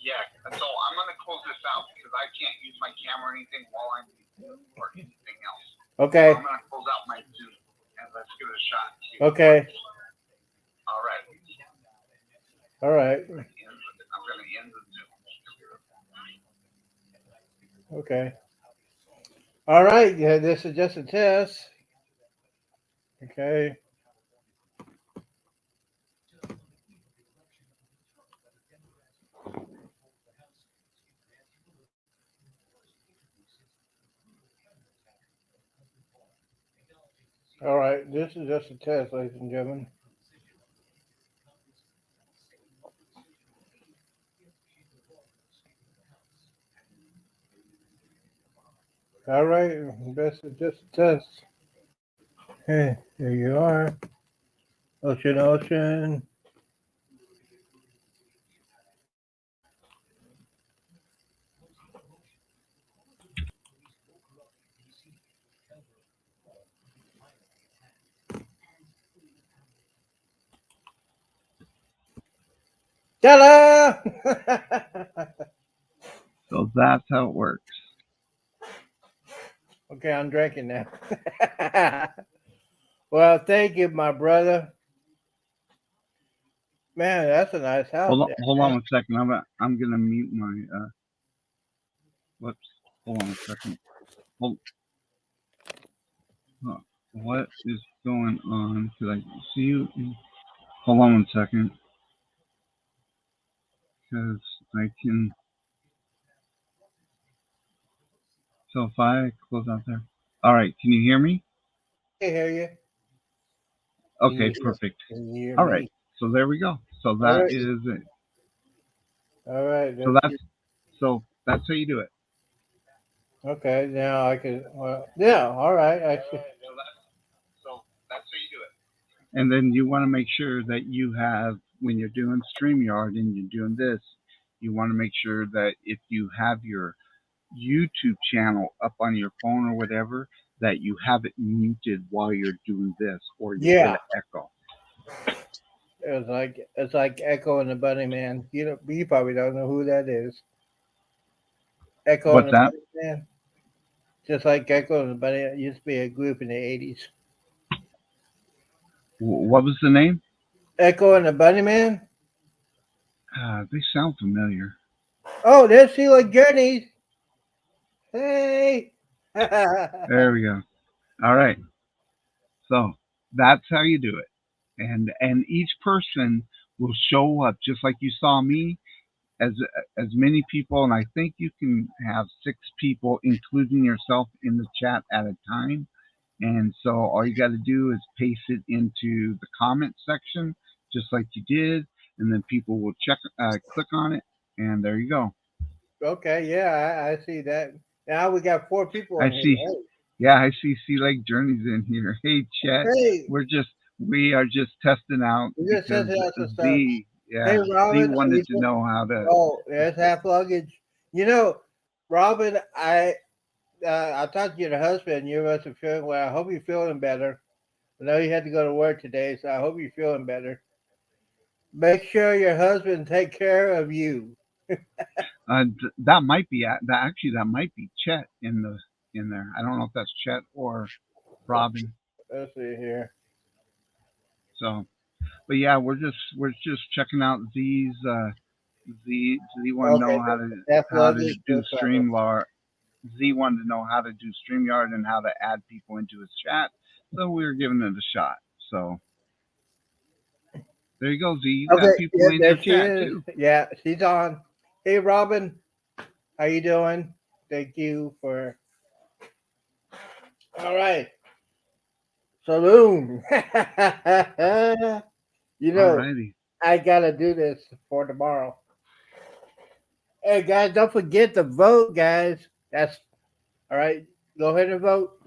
Yeah, so I'm gonna close this out because I can't use my camera or anything while I'm or anything else. So Okay. I'm gonna close out my Zoom and let's give it a shot. See if it Okay. works. All right. All right. I'm gonna end the Zoom. Okay. All right. Yeah, this is just a test. Okay. All right. This is just a test, ladies and gentlemen. All right. This is just a test. Hey, there you are. Ocean, ocean. Ta-da! So that's how it works. Okay, I'm drinking now. Well, thank you, my brother. Man, that's a nice house there. Hold on Man. a second. I'm gonna mute my whoops. Hold on a second. Hold, huh. What is going on? Could I see you? Hold on one second, because I can. So if I close out there. All right. Can you hear me? I can hear you. Okay. Perfect. Can you hear All right. me? So there we go. So All that right. is it. All right. So that's that's how you do it. Okay. Now I can. Well, yeah. All right. I see. So that's how you do it. And then you want to make sure that you have, when you're doing StreamYard and you're doing this, you want to make sure that if you have your YouTube channel up on your phone or whatever, that you have it muted while you're doing this, or you'll get Yeah. an echo. It's like Echo and the Bunny Man. You probably don't know who that is. Echo and What's the that? Bunny Man. Just like Echo and the Bunny, it used to be a group in the '80s. What was the name? Echo and the Bunny Man. They sound familiar. Oh, there's Sheila Journeys. Hey. There we go. All right. So that's how you do it. And each person will show up just like you saw me, as many people, and I think you can have 6 people, including yourself, in the chat at a time. And so all you got to do is paste it into the comment section, just like you did, and then people will click on it, and there you go. Okay, yeah, I see that. Now we got 4 people I in see. here. Yeah, I see Sea Lake Journeys in here. Hey, Chet, Hey, we are just testing out we just because sent out some stuff. Z, Hey, yeah, Z Robin, wanted to know how to. oh, there's half luggage. You know, Robin, I talked to your husband. You must be feeling well. I hope you're feeling better. I know you had to go to work today, so I hope you're feeling better. Make sure your husband take care of you. That might be that actually that might be Chet in there. I don't know if that's Chet or Robin. Let's see here. So, but yeah, we're just checking out Z's. Z want to Okay, know half how to luggage. do No problem. StreamYard. Z wanted to know how to do StreamYard and how to add people into his chat. So we were giving it a shot. So there you go, Z. You got Okay, people yeah, in there your she chat is. too. Yeah, she's on. Hey, Robin, how you doing? Thank you for. All right, saloon. you know, Alrighty. I gotta do this for tomorrow. Hey guys, don't forget to vote, guys. That's all right. Go ahead and vote,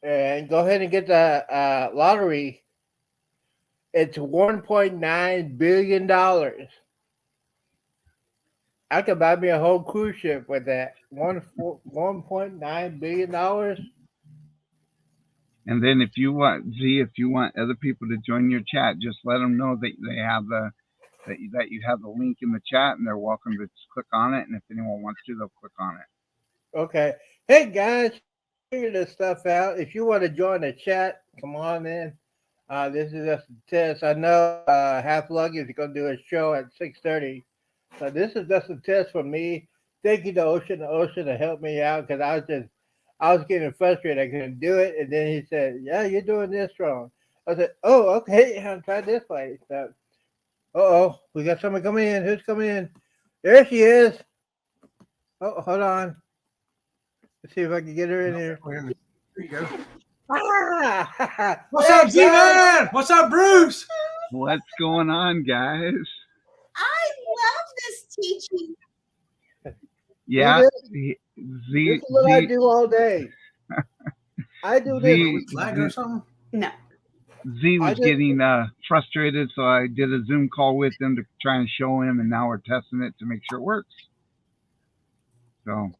and go ahead and get the lottery. It's $1.9 billion. I could buy me a whole cruise ship with that. 1.9 billion dollars. And then if you want Z, if you want other people to join your chat, just let them know that they have that you have the link in the chat, and they're welcome to just click on it. And if anyone wants to, they'll click on it. Okay. Hey guys, figure this stuff out. If you want to join the chat, come on in. This is just a test. I know Half Luggage is going to do a show at 6:30. So this is just a test for me. Thank you to Ocean to help me out because I was getting frustrated. I couldn't do it. And then he said, "Yeah, you're doing this wrong." I said, "Oh, okay. I'll try this way." So, we got someone coming in. Who's coming in? There she is. Oh, hold on. Let's see if I can get her in here. There you go. Ah! What's up, Z-Man? What's up, Bruce? What's going on, guys? I love this teaching. Yeah, This is what I do all day. I do this. Lag or something? No. Z was getting frustrated, so I did a Zoom call with him to try and show him, and now we're testing it to make sure it works. So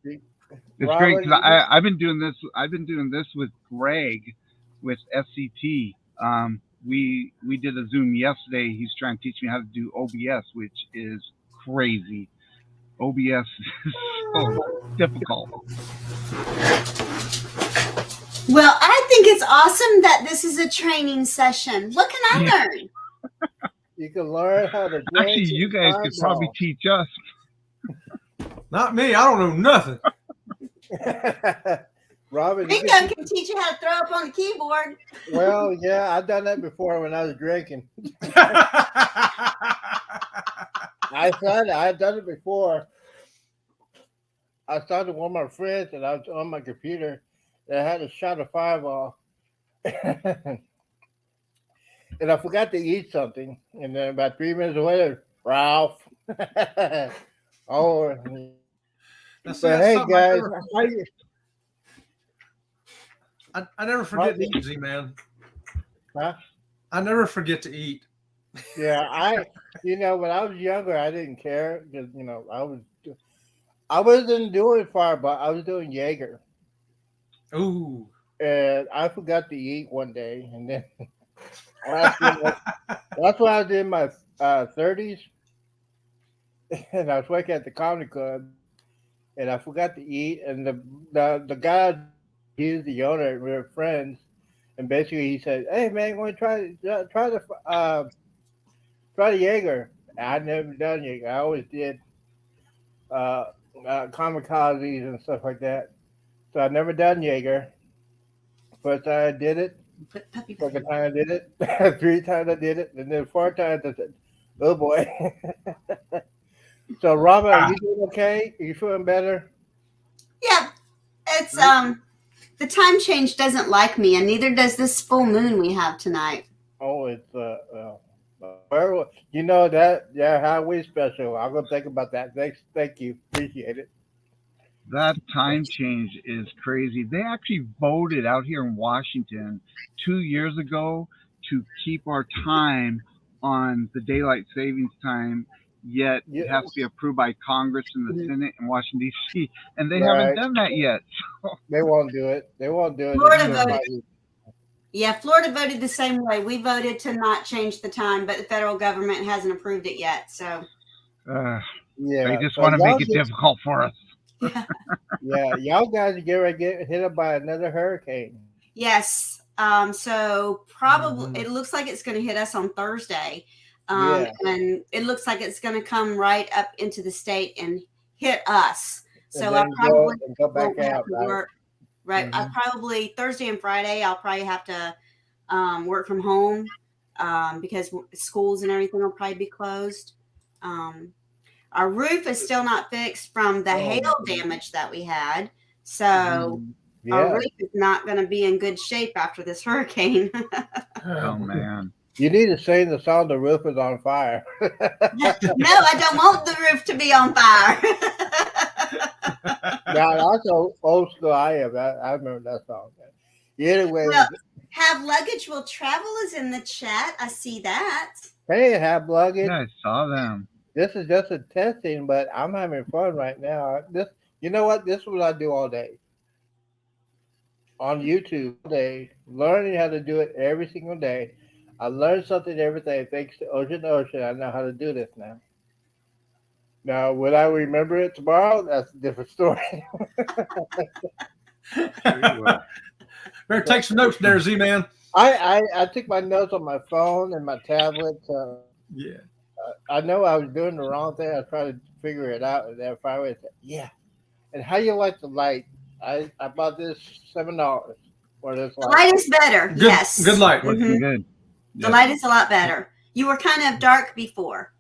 it's great because I've been doing this. I've been doing this with Greg with SCT. We did a Zoom yesterday. He's trying to teach me how to do OBS, which is crazy. OBS is so difficult. Well, I think it's awesome that this is a training session. What can I learn? You can learn how to. Actually, you guys could probably teach us. Not me. I don't know nothing. Robin, Ringo can teach you how to throw up on the keyboard. Well, yeah, I've done that before when I was drinking. I've done it before. I started with one of my friends, and I was on my computer, and I had a shot of Fireball, and I forgot to eat something. And then about 3 minutes later, Ralph. Oh, Now, see, but that's hey, something guys, I never forget to eat, Z-Man. huh? I never forget to eat. Yeah, when I was younger, I didn't care because I wasn't doing Fireball. I was doing Jaeger. Ooh. And I forgot to eat one day, and then that's when I was in my 30s, and I was working at the comedy club, and I forgot to eat, and the guy, he's the owner, and we were friends, and basically he said, "Hey man, want to try the Jaeger?" I'd never done Jaeger. I always did kamikazes and stuff like that, so I'd never done Jaeger. First time I did it. Second time I did it. 3 times I did it. And then 4 times I said, "Oh boy." So Robin, are you doing okay? Are you feeling better? Yeah. It's the time change doesn't like me, and neither does this full moon we have tonight. Oh, it's Halloween special. I'm gonna think about that. Thank you. Appreciate it. That time change is crazy. They actually voted out here in Washington 2 years ago to keep our time on the daylight savings time, yet it has to be approved by Congress and the Senate in Washington, D.C., and they haven't done that yet. So. They won't do it. Florida voted. Yeah, Florida voted the same way. We voted to not change the time, but the federal government hasn't approved it yet. So they just want to make it difficult for us. Yeah, y'all guys are getting hit up by another hurricane. Yes. So probably it looks like it's going to hit us on Thursday. And it looks like it's going to come right up into the state and hit us. So I probably go back out, right. I probably Thursday and Friday, I'll probably have to work from home because schools and everything will probably be closed. Our roof is still not fixed from the hail damage that we had. So our roof is not going to be in good shape after this hurricane. Oh, man. You need to sing the song "The Roof Is on Fire." No, I don't want the roof to be on fire. Yeah, that's old school. I remember that song. Anyway, well, Have Luggage Will Travel is in the chat. I see that. Hey, Have Luggage. Yeah, I saw them. This is just a testing, but I'm having fun right now. You know what? This is what I do all day. On YouTube all day, learning how to do it every single day. I learned something every day thanks to Ocean. I know how to do this now. Now, will I remember it tomorrow? That's a different story. Better take some notes there, Z-Man. I took my notes on my phone and my tablet. So Yeah. I know I was doing the wrong thing. I was trying to figure it out, and then finally, I said, "Yeah." And how you like the light? I bought this $7 for this The light. light is better. Good, Yes. good light. Looking Mhm. good. The light is a lot better. You were kind of dark before.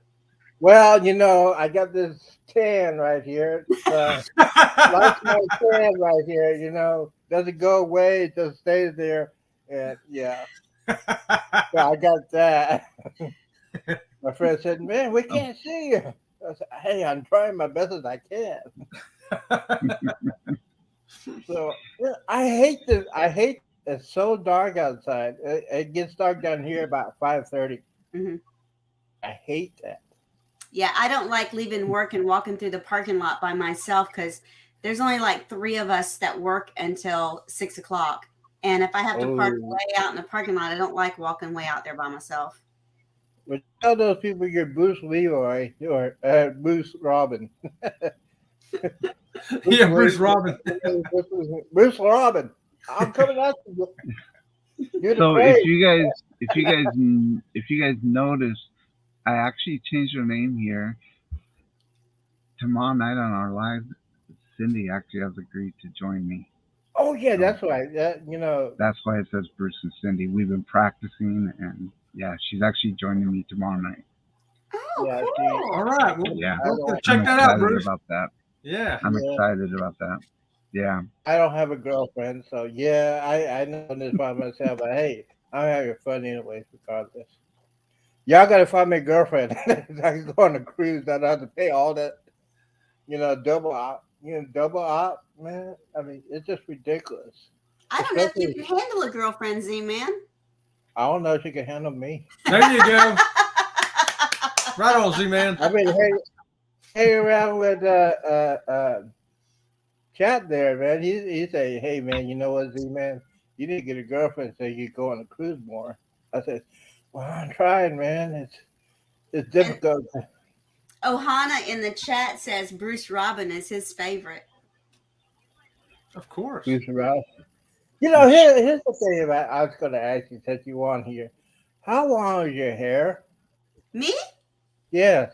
Well, I got this tan right here. It's, lights my tan right here. Doesn't go away. It just stays there. And yeah, so I got that. My friend said, "Man, we can't see you." I said, "Hey, I'm trying my best as I can." So yeah, I hate this. It's so dark outside. It gets dark down here about 5:30. Mhm. I hate that. Yeah, I don't like leaving work and walking through the parking lot by myself because there's only like 3 of us that work until 6 o'clock. And if I have to park Oh, way out in the parking lot, I don't like walking way out there by myself. but tell those people you're Bruce Leroy or Bruce Robin. Yeah, Bruce Robin. Bruce Robin. I'm coming at you. You're the So praise. if you guys notice, I actually changed her name here. Tomorrow night on our live, Cindy actually has agreed to join me. Oh yeah, that's right. That's why it says Bruce and Cindy. We've been practicing, and yeah, she's actually joining me tomorrow night. Oh, Yeah, cool. All right. Well, Yeah. we'll I'm check that out, excited Bruce. about that. Yeah. I'm Yeah. excited about that. Yeah. I don't have a girlfriend, so yeah, I know this by myself. But hey, I'm having fun anyways, regardless. Y'all gotta find me a girlfriend. I can go on a cruise. I don't have to pay all that, double op, man. I mean, it's just ridiculous. I don't know if you Especially, can handle a girlfriend, Z-Man. I don't know if she can handle me. There you go. Right on, Z-Man. I mean, hang around with Chat there, man. He say, "Hey, man, you know what, Z man? You need to get a girlfriend so you can go on a cruise more." I said, "Well, I'm trying, man. It's difficult." Ohana in the chat says Bruce Robin is his favorite. Of course. Here's here's the thing about. I was going to ask you since you on here. How long is your hair? Me? Yes.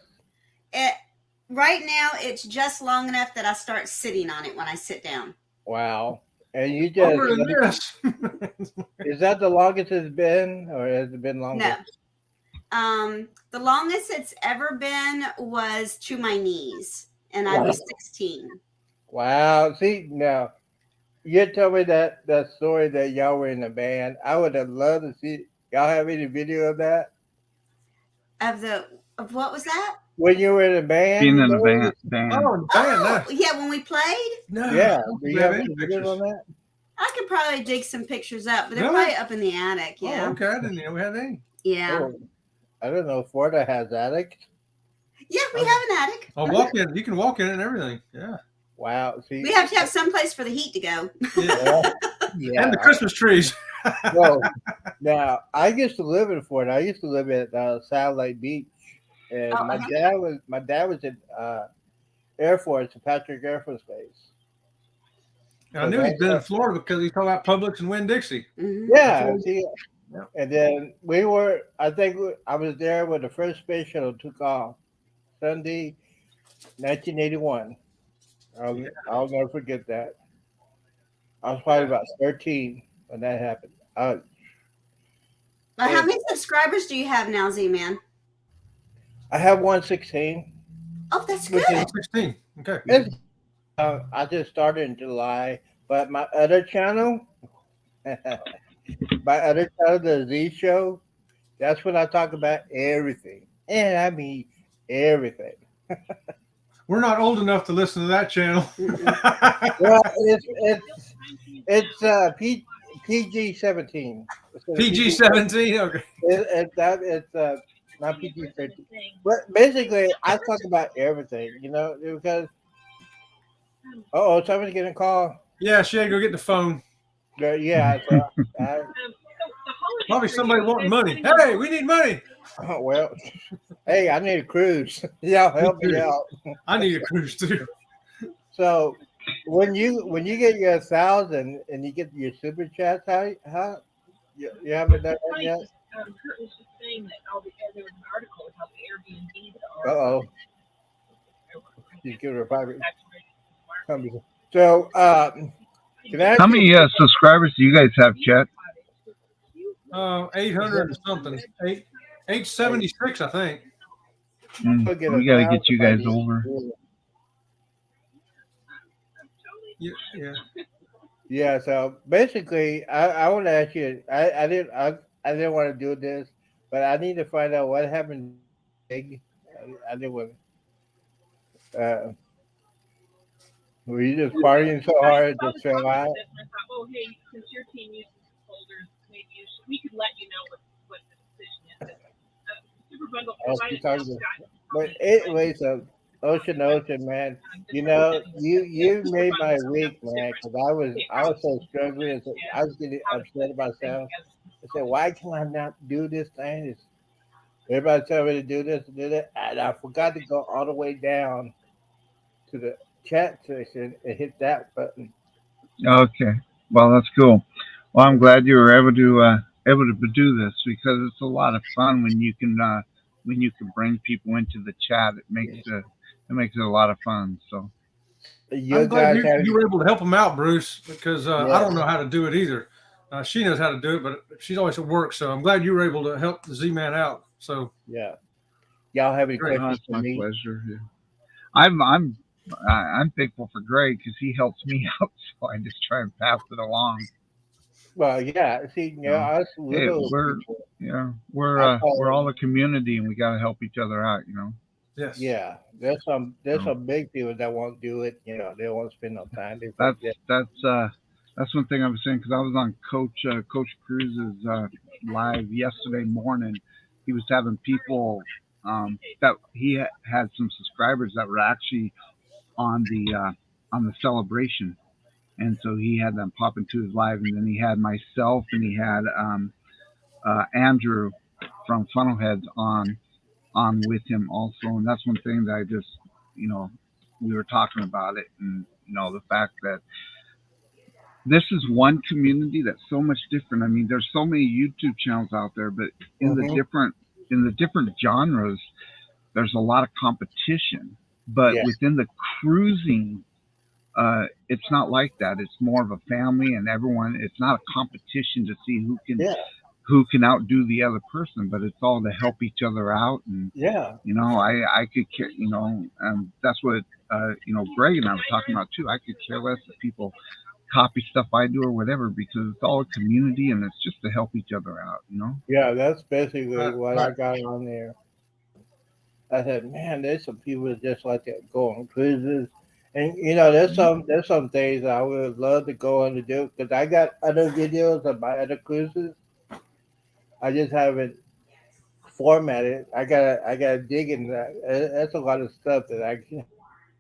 Right now, it's just long enough that I start sitting on it when I sit down. Wow. And you just Longer than this. is that the longest it's been, or has it been longer? No. The longest it's ever been was to my knees, and I was 16. Wow. See, now you told me that story that y'all were in a band. I would have loved to see. Y'all have any video of that? Of what was that? When you were in a band? Being in a band. Oh, man, Oh, yeah, when we played, no. Yeah. I Do don't you have any any videos pictures. on that? I could probably dig some pictures up, but they're Really? probably up in the attic. Yeah. Oh, okay. I didn't know we had any. Yeah. Oh, I don't know. Florida has attics. Yeah, we have an attic. Oh, walk in. You can walk in it and everything. Yeah. Wow. See, We have to have some place for the heat to go. Yeah. yeah. And the Christmas trees. Well, now I used to live in Florida. I used to live at Satellite Beach, and Oh, my dad was in Air Force, Patrick Air Force Base. I knew he'd been in Florida because he talked about Publix and Winn-Dixie. Mhm. Yeah. See, Yeah. and then I was there when the first space shuttle took off, Sunday, 1981. I'll never forget that. I was probably about 13 when that happened. But how many subscribers do you have now, Z-Man? I have 116. Oh, that's Which good. 16. Okay. I just started in July, but my other channel, the Z Show, that's when I talk about everything, and I mean everything. We're not old enough to listen to that channel. Well, it's PG-17. PG-17. Okay. It's not PG-13. But basically, I talk about everything, because somebody's getting a call. Yeah, Shay, go get the phone. Yeah, so Probably somebody wanting money. Hey, we need money. Oh, well, hey, I need a cruise. Y'all help me too. out. I need a cruise too. So when you get your 1,000 and you get your super chats, how you haven't done that yet? Kurt was just saying that there was an article about the Airbnb that Uh are. oh. You give her a private. So can I How ask you- many subscribers do you guys have, Chet? 800 and something. 876, I think. I'll get We got to 1,000 get you if I guys need over. to. Yeah. Yeah, so basically, I want to ask you. I didn't want to do this, but I need to find out what happened. I didn't want. Were you just partying so hard it just fell out? I thought, oh, hey, since your team uses folders, maybe we could let you know what the decision is. Super Bundle provided. But anyway, so Ocean, man, you know, you made my week, man, because I was so struggling. I was getting upset about myself. I said, why can I not do this thing? Everybody tell me to do this and do that, and I forgot to go all the way down to the chat section and hit that button. Okay. Well, that's cool. Well, I'm glad you were able to do this because it's a lot of fun when you can bring people into the chat. It makes it a lot of fun. So You I'm glad guys you were able to help them out, Bruce, because I Yeah. don't know how to do it either. She knows how to do it, but she's always at work. So I'm glad you were able to help the Z-Man out. So yeah. Y'all have any Great. questions it's for my me? pleasure. Yeah. I'm thankful for Greg because he helps me out, so I just try and pass it along. Well, yeah. See, you know, us little people. We're all a community and we got to help each other out. You know. yes, Yeah, there's some big people that won't do it. You know, they won't spend no time. They That's forget. that's one thing I was saying because I was on Coach Cruz's live yesterday morning. He was having people that he had some subscribers that were actually on the celebration, and so he had them pop into his live, and then he had myself and he had Andrew from Funnelheads on with him also, and that's one thing that I just we were talking about it, and the fact that this is one community that's so much different. I mean, there's so many YouTube channels out there, but in the different genres, there's a lot of competition. But Yeah. within the cruising, it's not like that. It's more of a family, and everyone. It's not a competition to see who can outdo the other person, but it's all to help each other out. And Yeah. I could care. That's what Greg and I were talking about too. I could care less if people copy stuff I do or whatever because it's all a community and it's just to help each other out. Yeah, that's basically Right, what I right. got on there. I said, man, there's some people that just like to go on cruises, and there's some things I would love to go on to do because I got other videos of my other cruises. I just haven't formatted. I gotta dig in that. That's a lot of stuff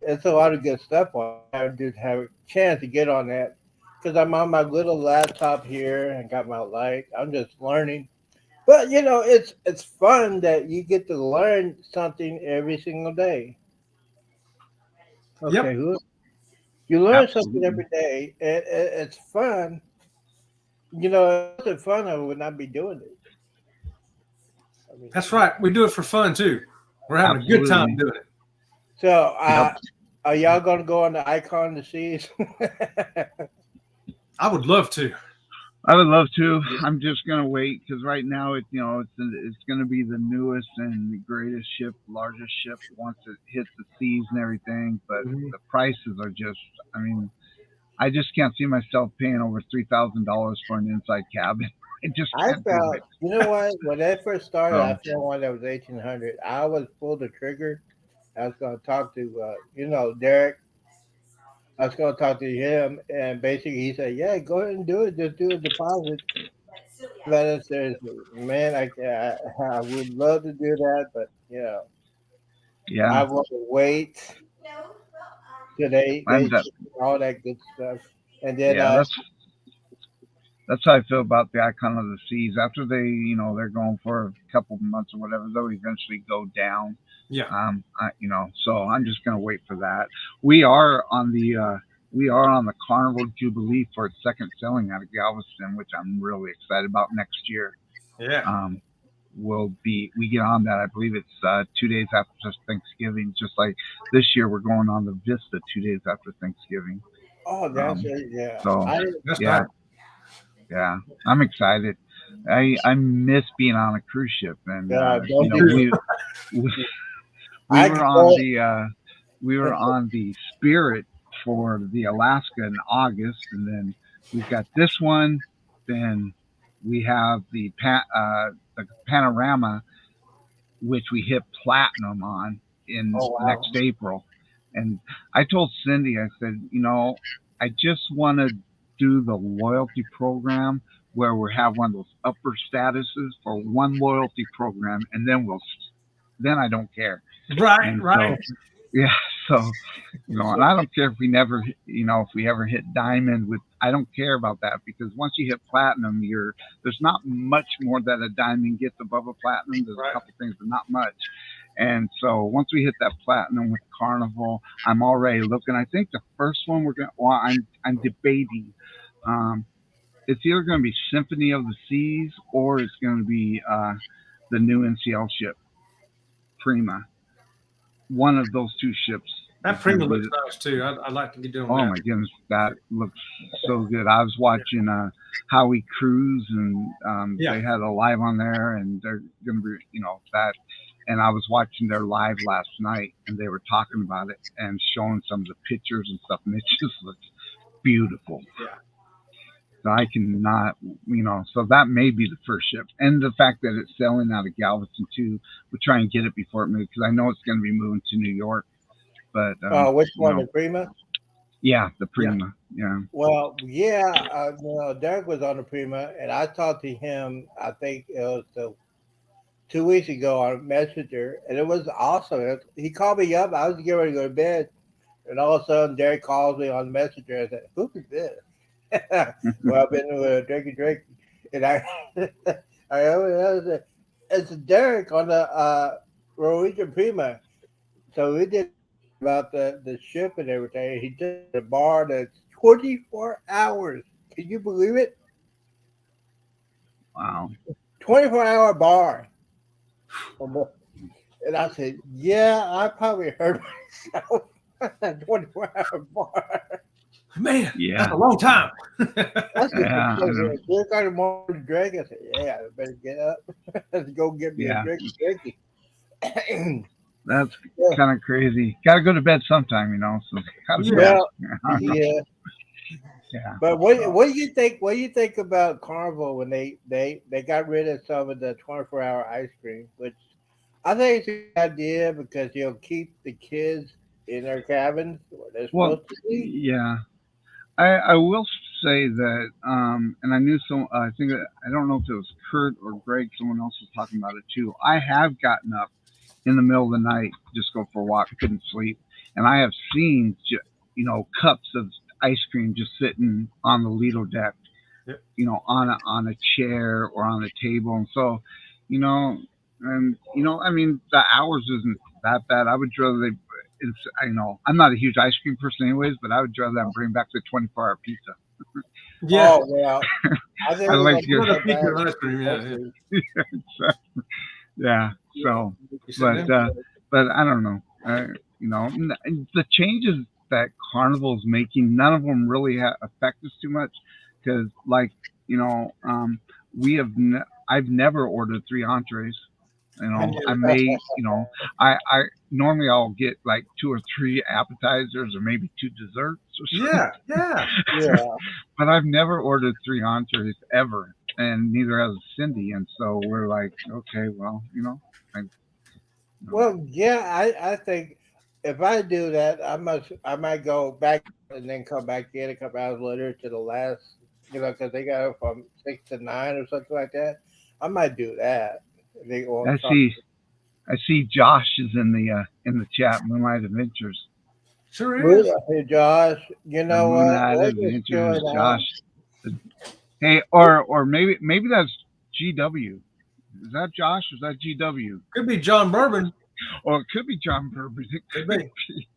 it's a lot of good stuff on. I just have a chance to get on that because I'm on my little laptop here and got my light. I'm just learning. But it's fun that you get to learn something every single day. Okay, Yep. you learn something Absolutely. every day. It's fun. If it wasn't fun, I would not be doing it. I mean, That's right. We do it for fun too. We're having a good time doing it. So, Yep. are y'all gonna go on the Icon to see? I would love to. I would love to. I'm just gonna wait because right now it's gonna be the newest and the greatest ship, largest ship once it hits the seas and everything. But Mhm. the prices are just. I mean, I just can't see myself paying over $3,000 for an inside cabin. I just I can't do felt, it. you know what? When that first started, Oh. I found one that was 1,800. I was pulled the trigger. I was going to talk to, Derek. I was going to talk to him, and basically he said, "Yeah, go ahead and do it. Just do a deposit." But it's seriously, man, I would love to do that, but I Yeah, want to wait till they I'm all that good stuff, and then yeah. that's how I feel about the Icon of the Seas. After they, they're going for a couple of months or whatever, they'll eventually go down. Yeah. So I'm just gonna wait for that. We are on the Carnival Jubilee for its second selling out of Galveston, which I'm really excited about next year. Yeah. We get on that. I believe it's 2 days after Thanksgiving. Just like this year, we're going on the Vista 2 days after Thanksgiving. Oh, that's it. Yeah. So That's yeah, nice. yeah, I'm excited. I miss being on a cruise ship, and Yeah, don't we I were can on go- we were on the Spirit for the Alaska in August, and then we've got this one. Then we have the Panorama, which we hit platinum on in Oh, wow. next April. And I told Cindy, I said, I just want to do the loyalty program where we have one of those upper statuses for one loyalty program, and then I don't care. Right. And Right. So, yeah. So, and I don't care if if we ever hit diamond I don't care about that, because once you hit platinum, there's not much more that a diamond gets above a platinum. There's Right. a couple things, but not much. And so once we hit that platinum with Carnival, I'm already looking. I think the first one I'm debating. It's either going to be Symphony of the Seas or it's going to be the new NCL ship, Prima. One of those two ships. That Prima looks nice too. I'd like to get doing Oh that. my goodness, that looks so good. I was watching Howie Cruise, and they had a live on there, and they're going to be, that. And I was watching their live last night, and they were talking about it and showing some of the pictures and stuff, and it just looks beautiful. Yeah. So I cannot, so that may be the first ship. And the fact that it's selling out of Galveston too, we'll try and get it before it moves, because I know it's going to be moving to New York. But which one, the Prima? Yeah, the Prima. Yeah. Well, yeah, Derek was on the Prima, and I talked to him. I think it was 2 weeks ago on Messenger, and it was awesome. He called me up. I was getting ready to go to bed, and all of a sudden, Derek calls me on Messenger. I said, "Who is this?" Well, I've been drinking, and it's Derek on the Norwegian Prima. So we did about the ship and everything. He did a bar that's 24 hours. Can you believe it? Wow. 24-hour bar. And I said, yeah, I probably heard myself. 24-hour bar. Man, Yeah. that's a long time. That's Yeah, I know. Derek got him on to drink. I said, yeah, I better get up. Let's go get me Yeah. a drink. That's kind of crazy. Got to go to bed sometime, So Yeah. yeah. Yeah. Yeah. But what do you think? What do you think about Carnival when they got rid of some of the 24-hour ice cream? Which I think it's a good idea, because you'll keep the kids in their cabins where they're supposed to be. Yeah. I will say that, and I knew I think that, I don't know if it was Kurt or Greg, someone else was talking about it too. I have gotten up in the middle of the night, just go for a walk, couldn't sleep, and I have seen, cups of ice cream just sitting on the Lido deck, Yep. on a chair or on a table. And so, I mean, the hours isn't that bad. I would rather I'm not a huge ice cream person anyways, but I would rather them bring back the 24-hour pizza. Yeah. Oh, yeah. I think I we're like gonna your- do Another pizza that. and ice cream, yeah. Yeah. So, You said that? but I don't know. The changes that Carnival's making, none of them really affect us too much, because, I've never ordered 3 entrees. I may, I normally I'll get like 2 or 3 appetizers or maybe 2 desserts or something. Yeah. Yeah. But I've never ordered 3 entrees ever, and neither has Cindy. And so we're like, okay, well, Well, yeah, I think if I do that, I might go back and then come back in a couple hours later to the last, because they got it from 6 to 9 or something like that. I might do that. They go I see Josh is in the chat, Moonlight Adventures. Sure is. Hey, Josh, you know what? Moonlight Let's just Adventures, chill it out. Josh. Hey, or maybe that's GW. Is that Josh? Or is that GW? Could be John Bourbon. Or it could be John Bourbon. It Could could be. be.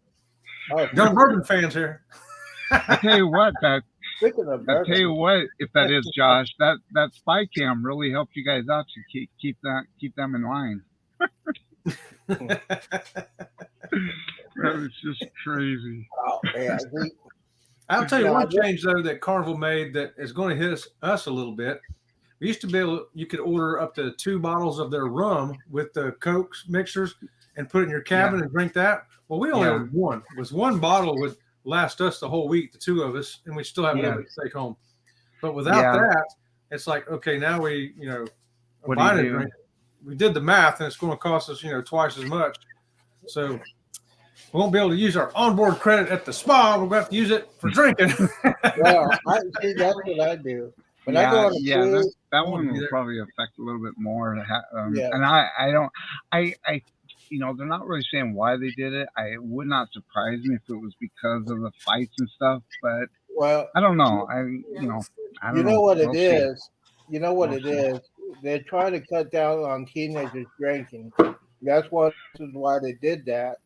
Oh, John Bourbon fans here. I tell you what, speaking of I tell bourbon, you what, if that is Josh, that spy cam really helped you guys out to keep them in line. That was just crazy. oh man, I'll tell you No, one I just- change though that Carnival made that is going to hit us a little bit. We used to be able, you could order up to 2 bottles of their rum with the Coke mixers and put it in your cabin and drink that. Well, we only Yeah. ordered one. It was one bottle would last us the whole week, the 2 of us, and we still have a Yeah. little bit to take home. But without Yeah. that, it's like, okay, now we, What do buying you a do? drink. We did the math, and it's going to cost us, twice as much. So we won't be able to use our onboard credit at the spa. We're going to have to use it for drinking. well, see, that's what I do. When I go on a cruise, that I one wouldn't be will there. probably affect a little bit more. Yeah. And I don't, they're not really saying why they did it. It would not surprise me if it was because of the fights and stuff, but well, I don't know. I don't you know what it We'll see. is. You know what We'll it see. is. They're trying to cut down on teenagers drinking. That's one reason why they did that.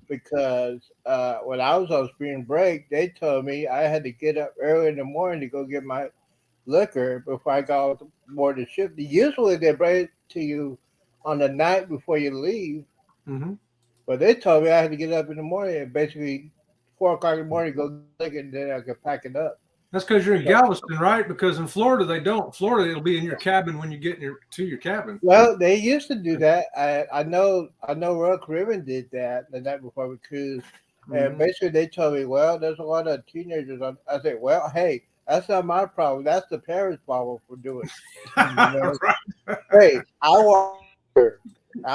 Because when I was on spring break, they told me I had to get up early in the morning to go get my liquor before I got aboard the ship. Usually they bring it to you on the night before you leave, Mhm. but they told me I had to get up in the morning and basically 4 o'clock in the morning go get liquor and then I could pack it up. That's because you're in Galveston, right? Because in Florida, they don't. Florida, it'll be in your cabin when you get to your cabin. Well, they used to do that. I know Royal Caribbean did that the night before we cruised. And Mhm. basically they told me, well, there's a lot of teenagers on. I said, well, hey, that's not my problem. That's the parents' problem for doing it. You know? Hey, I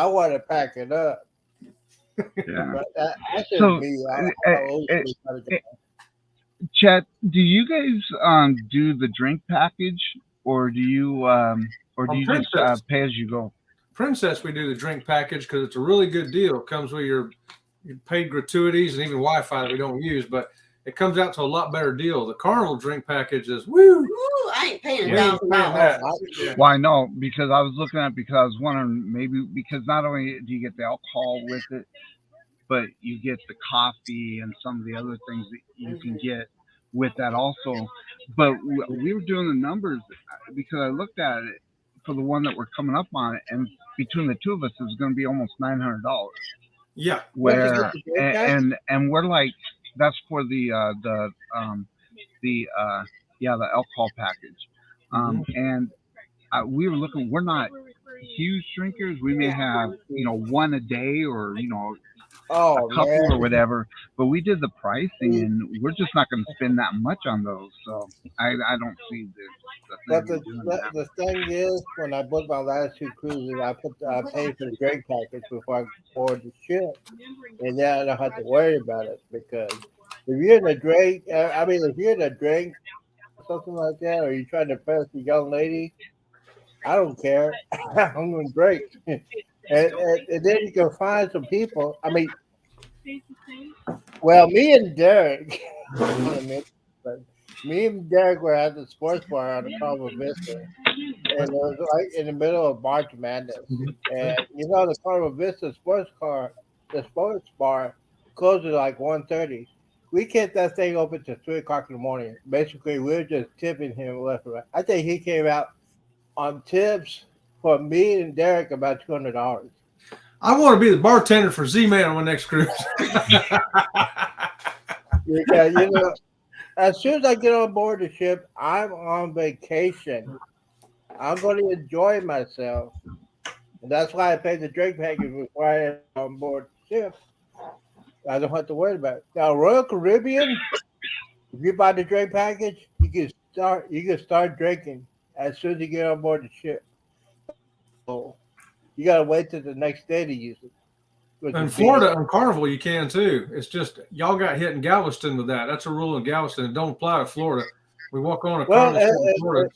want to pack it up. Yeah. But that's just So, me. Chet, do you guys do the drink package, or do you just Princess. pay as you go? Princess, we do the drink package because it's a really good deal. It comes with your paid gratuities and even Wi-Fi that we don't use, but it comes out to a lot better deal. The Carnival drink package is woo. Ooh, I ain't paying We ain't $1,000. paying that. Yeah. Well, I know because I was looking at it because I was wondering maybe because not only do you get the alcohol with it, but you get the coffee and some of the other things that you can get with that also. But we were doing the numbers because I looked at it for the one that we're coming up on, and between the two of us, it was going to be almost $900. Yeah. Where Once you get the drink package? and we're like that's for the alcohol package, and we were looking. We're not huge drinkers. We may have one a day or Oh, a couple man. or whatever, but we did the pricing and we're just not going to spend that much on those. So I don't see But the thing in doing that. the thing is, when I booked my last 2 cruises, I paid for the drink package before I board the ship, and then I don't have to worry about it because if you're in a drink, if you're in a drink, something like that, or you're trying to impress a young lady, I don't care. I'm going to drink, and then you can find some people. I mean, well, me and Derek, me and Derek were at the sports bar on the Carnival Vista, and it was like in the middle of March Madness. And the Carnival Vista sports bar closes like 1:30. We kept that thing open till 3 o'clock in the morning. Basically, we were just tipping him left and right. I think he came out on tips for me and Derek about $200. I want to be the bartender for Z-Man on my next cruise. Because as soon as I get on board the ship, I'm on vacation. I'm going to enjoy myself. And that's why I paid the drink package before I am on board the ship. I don't have to worry about it. Now, Royal Caribbean, if you buy the drink package, you can start drinking as soon as you get on board the ship. So you got to wait till the next day to use it. In Florida, on Carnival, you can too. It's just y'all got hit in Galveston with that. That's a rule in Galveston. It don't apply to Florida. We walk on a Carnival ship in Florida.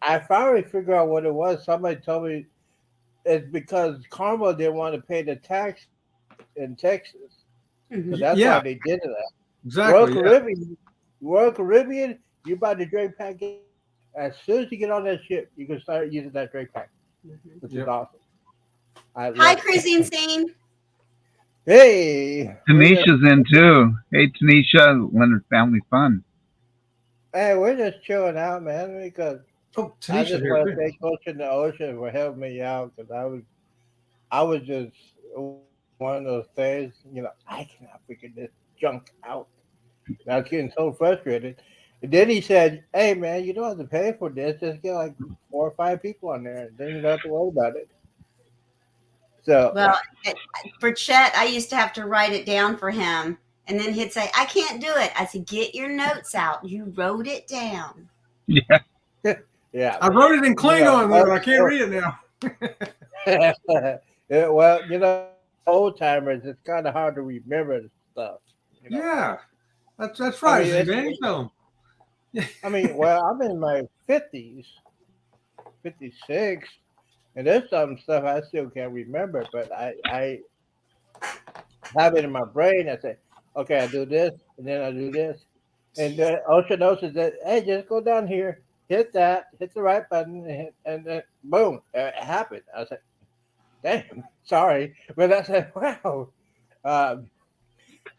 I finally figured out what it was. Somebody told me it's because Carnival didn't want to pay the tax in Texas. So that's why they did that. Exactly. Royal Caribbean, you buy the drink package as soon as you get on that ship, you can start using that drink pack, Mhm. which Yep. is awesome. I Hi, love it. cruising scene. Hey, Tanisha's in too. Hey, Tanisha, Leonard Family Fun. we're just chilling out, man, because Oh, I Tanisha just here want to too. thank Coach in the Ocean for helping me out because I was just one of those things, I cannot figure this junk out. And I was getting so frustrated. And then he said, "Hey, man, you don't have to pay for this. Just get like 4 or 5 people on there, and then you don't have to worry about it." So, Well, for Chet, I used to have to write it down for him. And then he'd say, I can't do it. I said, get your notes out. You wrote it down. Yeah. yeah, I wrote it in Klingon, uh, but I can't read it now. yeah, well, old timers, it's kind of hard to remember stuff. Yeah, that's I right, mean, Z-Man. You tell him. well, I'm in my 50s, 56, and there's some stuff I still can't remember, but I have it in my brain. I say, okay, I do this, and then I do this. And then Ocean said, hey, just go down here, hit that, hit the right button, and then boom, it happened. I said, damn, sorry. But I said, wow. Um,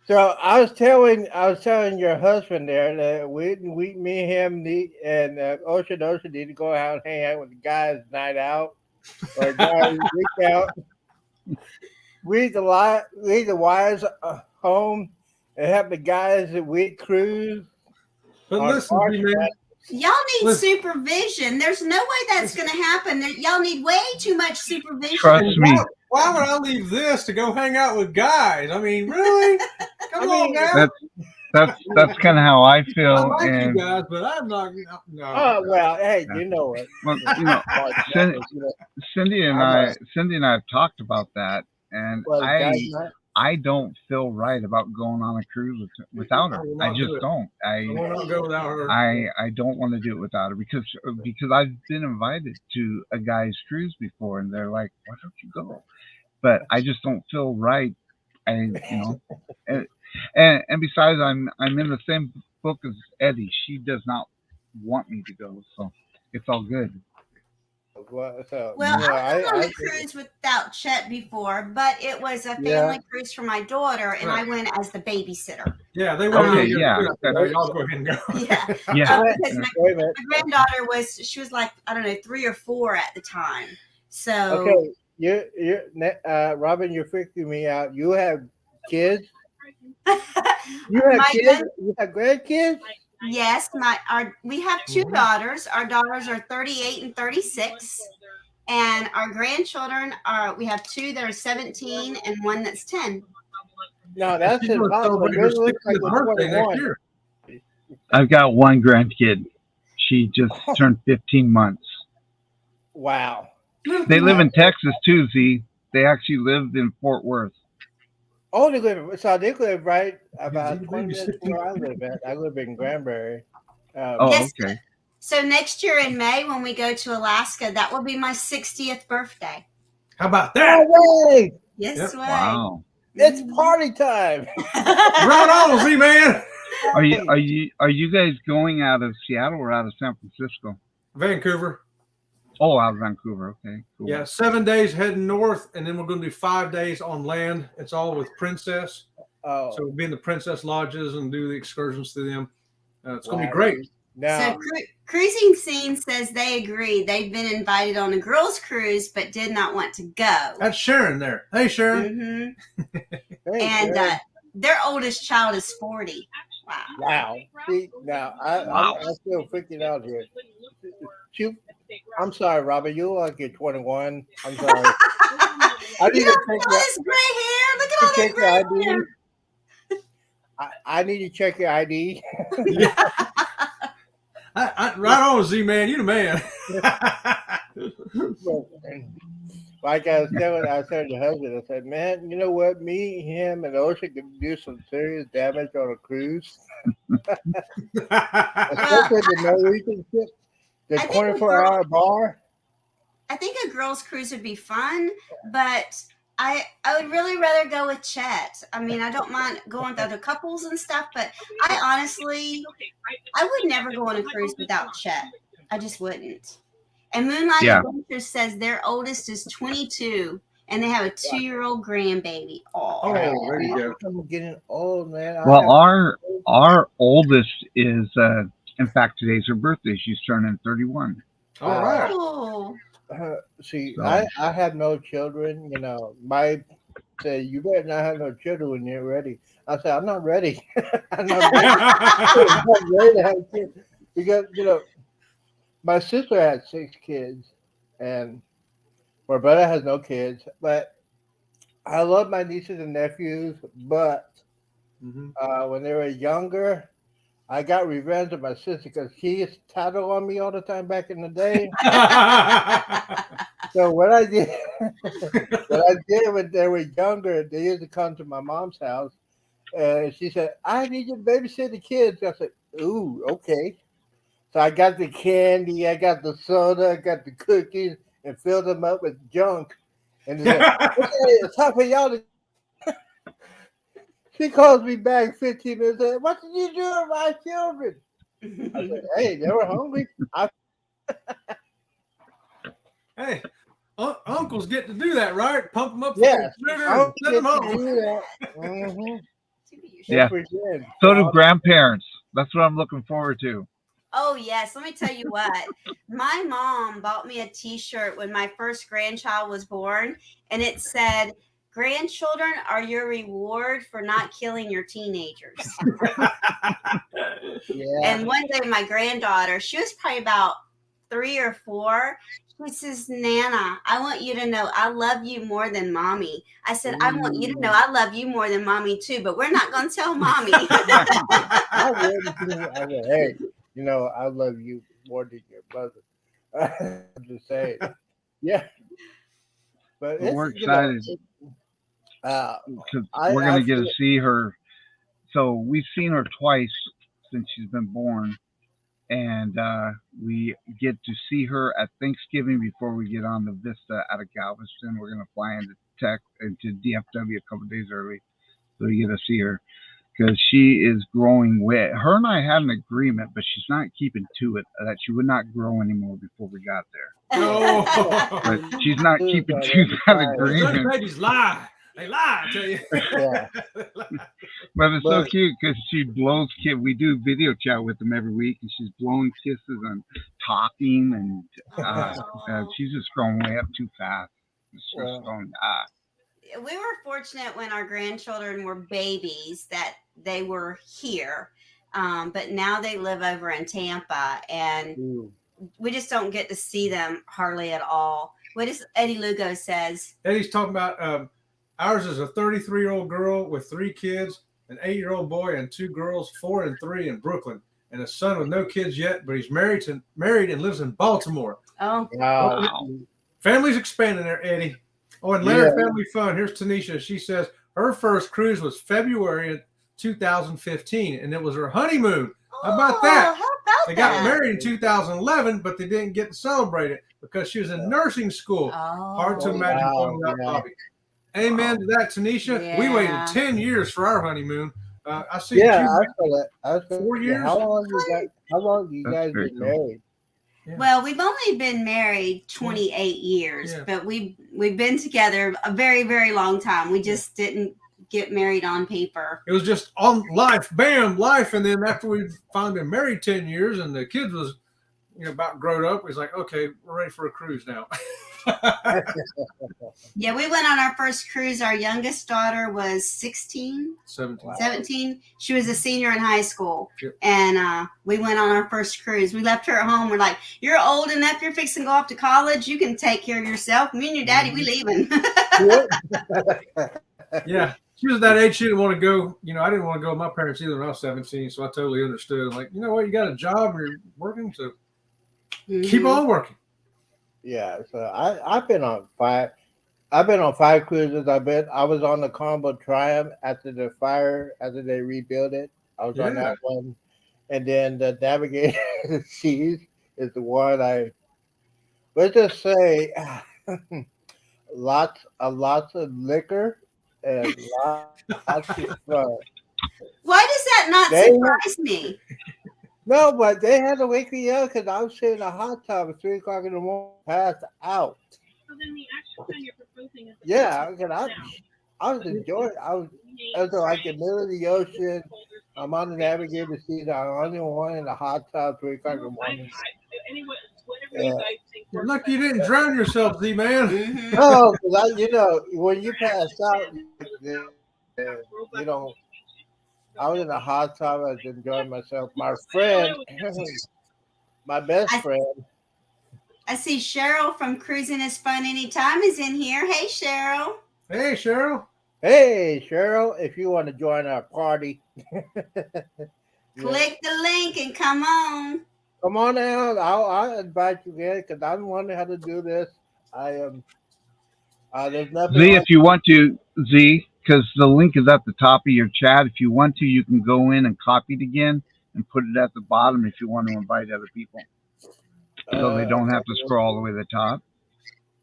so I was telling your husband there that me, him, and Ocean need to go out and hang out with the guys night out or guys week out. Leave the wives home and have the guys that we cruise But on listen, March Z-Man. Y'all need Listen. supervision. There's no way that's going to happen. Y'all need way too much supervision. Trust me. Why would I leave this to go hang out with guys? I mean, really? Come on now. That's kind of how I I feel. like you And guys, but I'm not. No. Oh well, hey, Yeah. you know what? well, March Cindy, Madness, Cindy and I'm I have talked about that, and well, guys, not, I don't feel right about going on a cruise without her. I will I not just do it. don't. I will not go without her. I don't want to do it without her because I've been invited to a guy's cruise before, and they're like, "Why don't you go?" But I just don't feel right. And and besides, I'm in the same book as Eddie. She does not want me to go, so it's all good. so Well, you know, I was on I a cruise without Chet before, but it was a Yeah. family cruise for my daughter, and I went as the babysitter. Yeah, they went Okay, together, yeah, too. that's- Y'all go ahead and go. Yeah. Yeah. Because wait a minute. my granddaughter was like, I don't know, 3 or 4 at the time. So Okay, Robin, you're freaking me out. You have kids. You have My kids. You have grandkids. yes, we have 2 daughters. Our daughters are 38 and 36. And our grandchildren we have 2 that are 17 and 1 that's 10. No, that's She's gonna impossible. celebrate her Yours looks like 60th you're birthday next 21. year. I've got one grandkid. She just turned 15 months. Wow. They live in Texas too. Z. They actually lived in Fort Worth. Oh, they live right about He's 20 minutes from where I live at. I live in Granbury. Oh, Yes. okay. So next year in May, when we go to Alaska, that will be my 60th birthday. How about that? No way! Yes, Yep. way. Wow. It's party time. Right on, Z-Man. Are you guys going out of Seattle or out of San Francisco? Vancouver. Oh, out of Vancouver. Okay. Cool. Yeah, 7 days heading north, and then we're going to do 5 days on land. It's all with Princess. Oh, So we'll be in the Princess Lodges and do the excursions through them. It's going to wow. be great. Now, So Cruising Scene says they agree. They've been invited on a girls' cruise, but did not want to go. That's Sharon there. Hey, Sharon. hmm hey, And Sharon. their oldest child is 40. Wow. Wow. See, now Wow. I'm still freaking out here. I'm sorry, Robert. You look like 21. I'm sorry. I need You to don't take see all this gray hair. Look at all check your that gray ID. hair. I need to check your ID. Right on, Z-Man. You the man. Like I was telling your husband, I said, man, you know what? Me, him, and Ocean could do some serious damage on a cruise. Especially the Norwegian ship, the I think 24-hour bar. I think a girls' cruise would be fun, but I would really rather go with Chet. I mean, I don't mind going with other couples and stuff, but I honestly, I would never go on a cruise without Chet. I just wouldn't. And Moonlight Yeah. Adventures says their oldest is 22, and they have a 2-year-old grandbaby. Oh, there you go. I'm getting old, man. Well, our oldest is, in fact, today's her birthday. She's turning 31. All right. Oh, See, So- I have no children. You know, my said you better not have no children when you're ready. I said I'm not ready. I'm not ready. I'm not ready to have kids because my sister had 6 kids, and my brother has no kids. But I love my nieces and nephews. But Mhm. when they were younger, I got revenge on my sister because she used to tattle on me all the time back in the day. So what I did, when they were younger, they used to come to my mom's house, and she said, "I need you to babysit the kids." I said, "Ooh, okay." So I got the candy, I got the soda, I got the cookies, and filled them up with junk. And they said, "Okay, it's time for y'all to." She calls me back 15 minutes later. "What did you do to my children?" I said, "Hey, they were hungry." Hey, uncles get to do that, right? Pump them up for Yeah, the sugar I and send them get to home. do that. Mhm. Yeah. Yes, we did. So do grandparents. That's what I'm looking forward to. Oh, yes. Let me tell you what. My mom bought me a T-shirt when my first grandchild was born, and it said, "Grandchildren are your reward for not killing your teenagers." Yeah. And one day, my granddaughter, she was probably about 3 or 4. She says, "Nana, I want you to know I love you more than mommy." I said, "I want you to know I love you more than mommy too, but we're not going to tell mommy." I would, hey, I love you more than your brother. I'm just saying. Yeah. But But we're it's, excited uh, because I- we're going I to get to feel- see her. So we've seen her twice since she's been born. And we get to see her at Thanksgiving before we get on the Vista out of Galveston. We're going to fly into DFW a couple days early. So we get to see her because she is growing with her and I had an agreement, but she's not keeping to it that she would not grow anymore before we got there. No. But she's not keeping to that Those agreement. babies lie. They lie, I tell you. Yeah. But it's so But- cute because she blows kiss. We do video chat with them every week, and she's blowing kisses and talking, and she's just growing way up too fast. It's just Wow. going, We were fortunate when our grandchildren were babies that they were here. But now they live over in Tampa, and Ooh. we just don't get to see them hardly at all. What does Eddie Lugo says? Eddie's talking about ours is a 33-year-old girl with 3 kids, an 8-year-old boy and 2 girls, 4 and 3 in Brooklyn, and a son with no kids yet, but he's married and lives in Baltimore. Oh, Wow. Family's expanding there, Eddie. Oh, and Leonard Yeah. Family Fun. Here's Tanisha. She says her first cruise was February 2015, and it was her honeymoon. How about that? How about They got that? married in 2011, but they didn't get to celebrate it because she was in nursing school. Oh, Hard to imagine wow, going without yeah. Bobby. Amen to that, Tanisha. We Yeah. waited 10 years for our honeymoon. I see Yeah, you. I feel it. I feel 4 it. years? How long you That's guys very been cool. married? Well, we've only been married 28 years, Yeah. but we've been together a very, very long time. We just didn't get married on paper. It was just on life, bam, life. And then after we finally been married 10 years and the kids was, about grown up, we was like, okay, we're ready for a cruise now. Yeah, we went on our first cruise. Our youngest daughter was 16, 17. 17. She was a senior in high school. Yep. And we went on our first cruise. We left her at home. We're like, "You're old enough. You're fixing to go off to college. You can take care of yourself. Me and your daddy, we leaving." Yeah. She was that age. She didn't want to go. I didn't want to go with my parents either when I was 17. So I totally understood. I'm like, you know what? You got a job. You're working. So keep on working. Yeah, so I've been on 5. I've been on 5 cruises. I was on the Combo Triumph after they rebuilt it. I was on Yeah. that one, and then the Navigator Seas is the one let's just say, lots of liquor and lots of fun. Why does that not They- surprise me? No, but they had to wake me up because I was sitting in a hot tub at 3 o'clock in the morning, passed out. So then the actual time you're proposing is Yeah, because now. I was enjoying. I was like in the middle of the ocean. I'm on the navigator seat. I'm the only one in the hot tub 3 o'clock in the morning. Anyway, whatever Yeah. you guys think. You're lucky you didn't drown yourself, Z man. Mhm. No, because when you pass out, you don't. I was in a hot tub. I was enjoying myself. My friend, my best friend. I see Cheryl from Cruising is Fun Anytime is in here. Hey, Cheryl. Hey, Cheryl. Hey, Cheryl, if you want to join our party, Click the link and come on. come on out. I'll invite you in because I'm wondering how to do this. I am. There's nothing. Z, like- if you want to, Z, because the link is at the top of your chat. If you want to, you can go in and copy it again and put it at the bottom if you want to invite other people, so they don't have to scroll all the way to the top.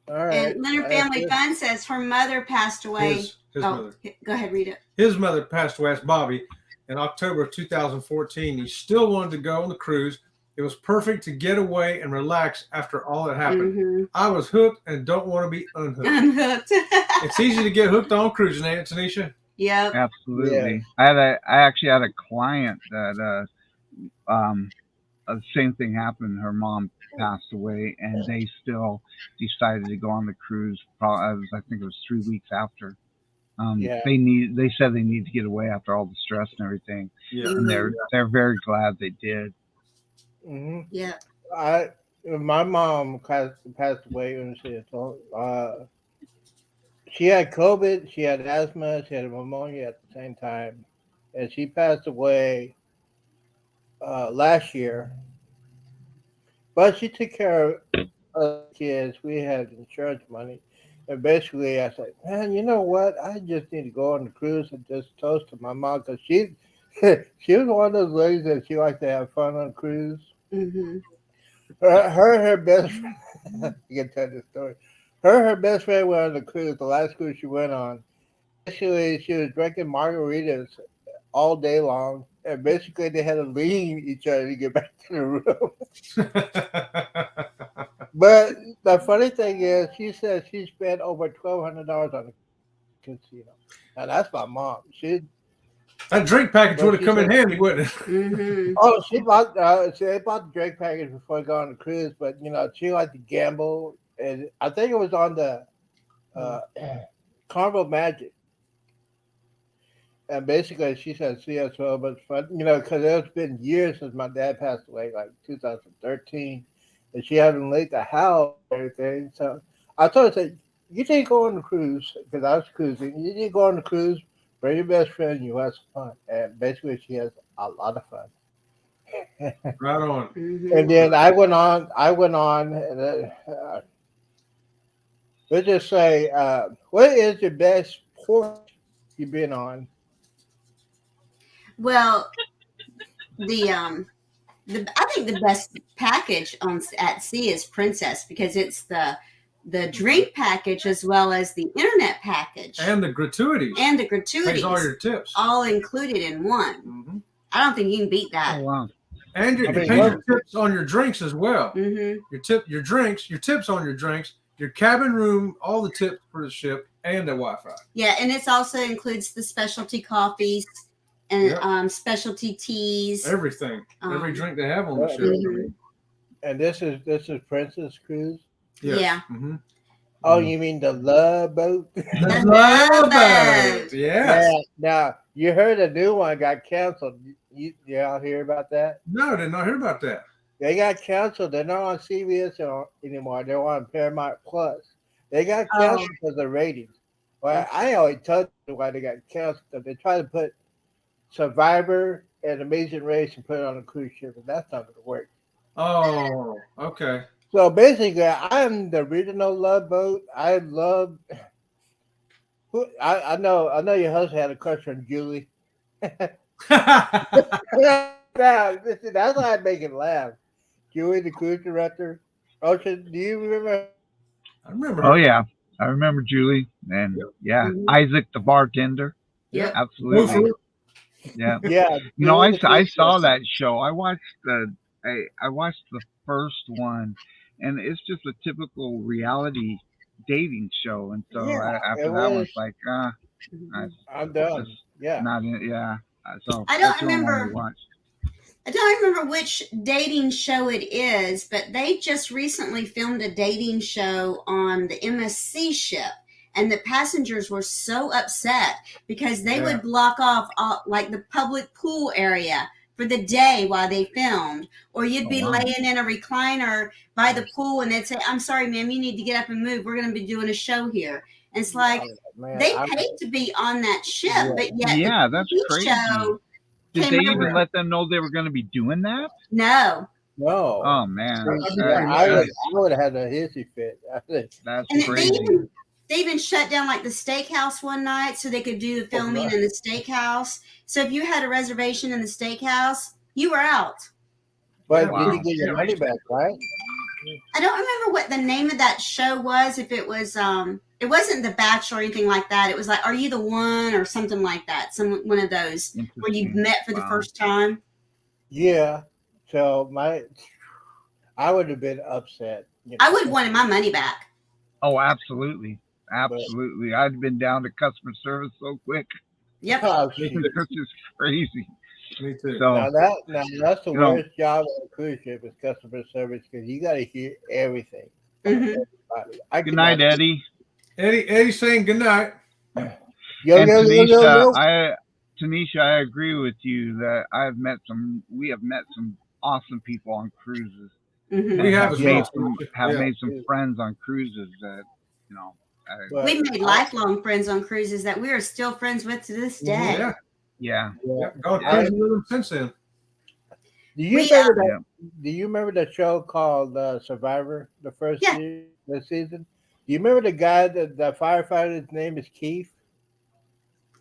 All right. And Leonard Family Fun says her mother passed away. His mother. Go ahead, read it. His mother passed away. That's Bobby. In October of 2014, he still wanted to go on the cruise. It was perfect to get away and relax after all that happened. Mm-hmm. I was hooked and don't want to be unhooked. Unhooked. It's easy to get hooked on cruising, ain't it, Tanisha? Yep. Absolutely. I actually had a client that the same thing happened. Her mom passed away, and they still decided to go on the cruise. I think it was 3 weeks after. They said they need to get away after all the stress and everything, Yeah. and they're very glad they did. Mm-hmm. Yeah. My mom passed away when she had COVID, she had asthma, she had pneumonia at the same time, and she passed away last year. But she took care of kids. We had insurance money, and basically I said, "Man, you know what? I just need to go on the cruise and just toast to my mom because she she was one of those ladies that she liked to have fun on a cruise." Mm-hmm. Her best friend, you can tell this story. Her best friend went on the cruise, the last cruise she went on. Basically, she was drinking margaritas all day long, and basically they had to leave each other to get back to the room. But the funny thing is, she said she spent over $1,200 on the casino, and that's my mom. That drink package would have come in handy, wouldn't it? Mm-hmm. Oh, they bought the drink package before going on the cruise, but she liked to gamble, and I think it was on the Carnival Magic. And basically, she said she had so much fun, because it's been years since my dad passed away, like 2013, and she hadn't left the house and everything. So I told her, you need to go on the cruise, because I was cruising. You need to go on the cruise. Bring your best friend, you have some fun. And basically, she has a lot of fun. Right on. Mm-hmm. And then I went on, and let's just say, what is your best port you've been on? Well, I think the best package at sea is Princess because it's the drink package as well as the internet package And the gratuities. and the Pays gratuities all your tips. all included in one. Mm-hmm. I don't think you can beat that. Oh wow! And you I mean, pay your tips on your drinks as well. Mm-hmm. Your tips on your drinks, your cabin room, all the tips for the ship, and the Wi-Fi. Yeah, and it also includes the specialty coffees and Yep. specialty teas. Everything, every drink they have on the ship. Mhm. And this is Princess Cruise. Yes. Yeah. Mm-hmm. Oh, you mean the Love Boat? The Love Boat. Yes. Now you heard a new one got canceled. Y'all hear about that? No, did not hear about that. They got canceled. They're not on CBS anymore. They're on Paramount Plus. They got canceled because of ratings. Well, I always tell you why they got canceled because they try to put Survivor and Amazing Race and put it on a cruise ship, and that's not going to work. Oh, okay. So basically, I'm the original Love Boat. I love. I know your husband had a crush on Julie. Listen, that's why I make him laugh. Julie, the cruise director. Ocean, do you remember? I remember. Oh yeah, I remember Julie, and yeah, Mhm. Isaac the bartender. Yep. Absolutely. Yeah. Yeah. You know, I, doing the I cruise saw ship. that show. I watched the first one, and it's just a typical reality dating show. And so Yeah, after it that was. one's like, it's I'm done. just Yeah. not in, yeah. So I that's don't the only one we remember. watched. I don't remember which dating show it is, but they just recently filmed a dating show on the MSC ship. And the passengers were so upset because they would block off like the public pool area for the day while they filmed. Or you'd be wow. laying in a recliner by the pool and they'd say, I'm sorry, ma'am, you need to get up and move. We're going to be doing a show here. And it's like, Man, they paid to be on that ship, Yeah. but yet Yeah, the that's TV crazy. show Did came they over. even let them know they were going to be doing that? No. No. Oh man, I would have had a hissy fit. that's And crazy. they even shut down like the steakhouse one night so they could do the filming nice. in the steakhouse. So if you had a reservation in the steakhouse, you were out. But Wow. did you get your money back, right? I don't remember what the name of that show was. If it was, it wasn't The Bachelor or anything like that. It was like, Are You the One or something like that. One of those where you Interesting. met for the Wow. first time. Yeah. So I would have been upset. I would have wanted my money back. Oh, absolutely, absolutely. I'd been down to customer service so quick. Yep. Oh, This shoot. is crazy. Me too. So Now that's the You know- worst job on a cruise ship is customer service because you got to hear everything. Mhm. I good night, Eddie. Eddie's saying good night. And Yo. Tanisha, I agree with you that we have met some awesome people on cruises. Mhm. We have as made well. some, Yeah. made some friends on cruises that, But We've made lifelong friends on cruises that we are still friends with to this day. Yeah. yeah. Yeah. Gone Yeah. cruising with them since then. Do you We, remember that? Yeah. Do you remember the show called Survivor? The first Yeah. the season. Do you remember the guy the firefighter's name is Keith?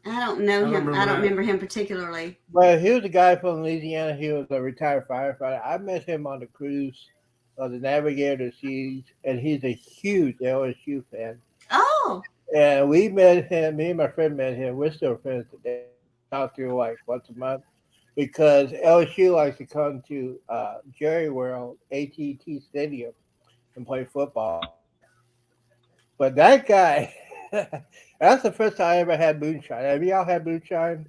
I don't know I don't him. I remember don't that. remember him particularly. Well, he was a guy from Louisiana. He was a retired firefighter. I met him on the cruise of the Navigator Seas, and he's a huge LSU fan. Oh, And we met him. Me and my friend met him. We're still friends today. Talk to him like once a month because LSU likes to come to Jerry World, AT&T Stadium, and play football. But that guy, that's the first time I ever had moonshine. Have y'all had moonshine?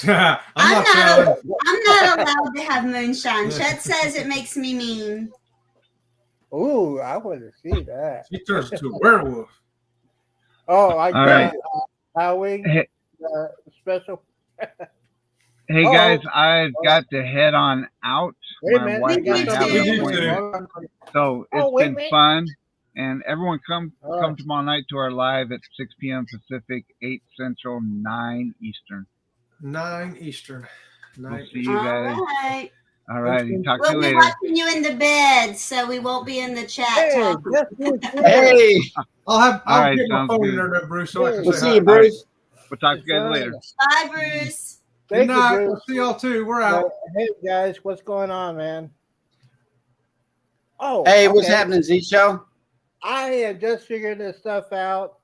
I'm I'm not not- telling. I'm not allowed to have moonshine. Chet says it makes me mean. Ooh, I want to see that. She turns into a werewolf. Oh, I All got right. Halloween Hey, special. hey Uh-oh. guys, I've got to head on out. Wait a My minute. wife We and I do have too. an We do appointment. too. So Oh, it's wait a been minute. fun. And everyone come All right. tomorrow night to our live at 6 p.m. Pacific, 8 Central, 9 Eastern. 9 Eastern. We'll 9 see you All guys. right. All righty. Talk to you We'll be later. watching you in the bed, so we won't be in the chat Hey, talking. guess who's here? Hey, I'll All right, get my sounds phone in good. there, Bruce, so I can we'll say see hi. you, Bruce. We'll talk to you guys later. Bye, Bruce. Good Thank you, night. Bruce. We'll see y'all too. We're out. Hey guys, what's going on, man? Oh, Hey, what's okay. happening, Z Show? I am just figuring this stuff out.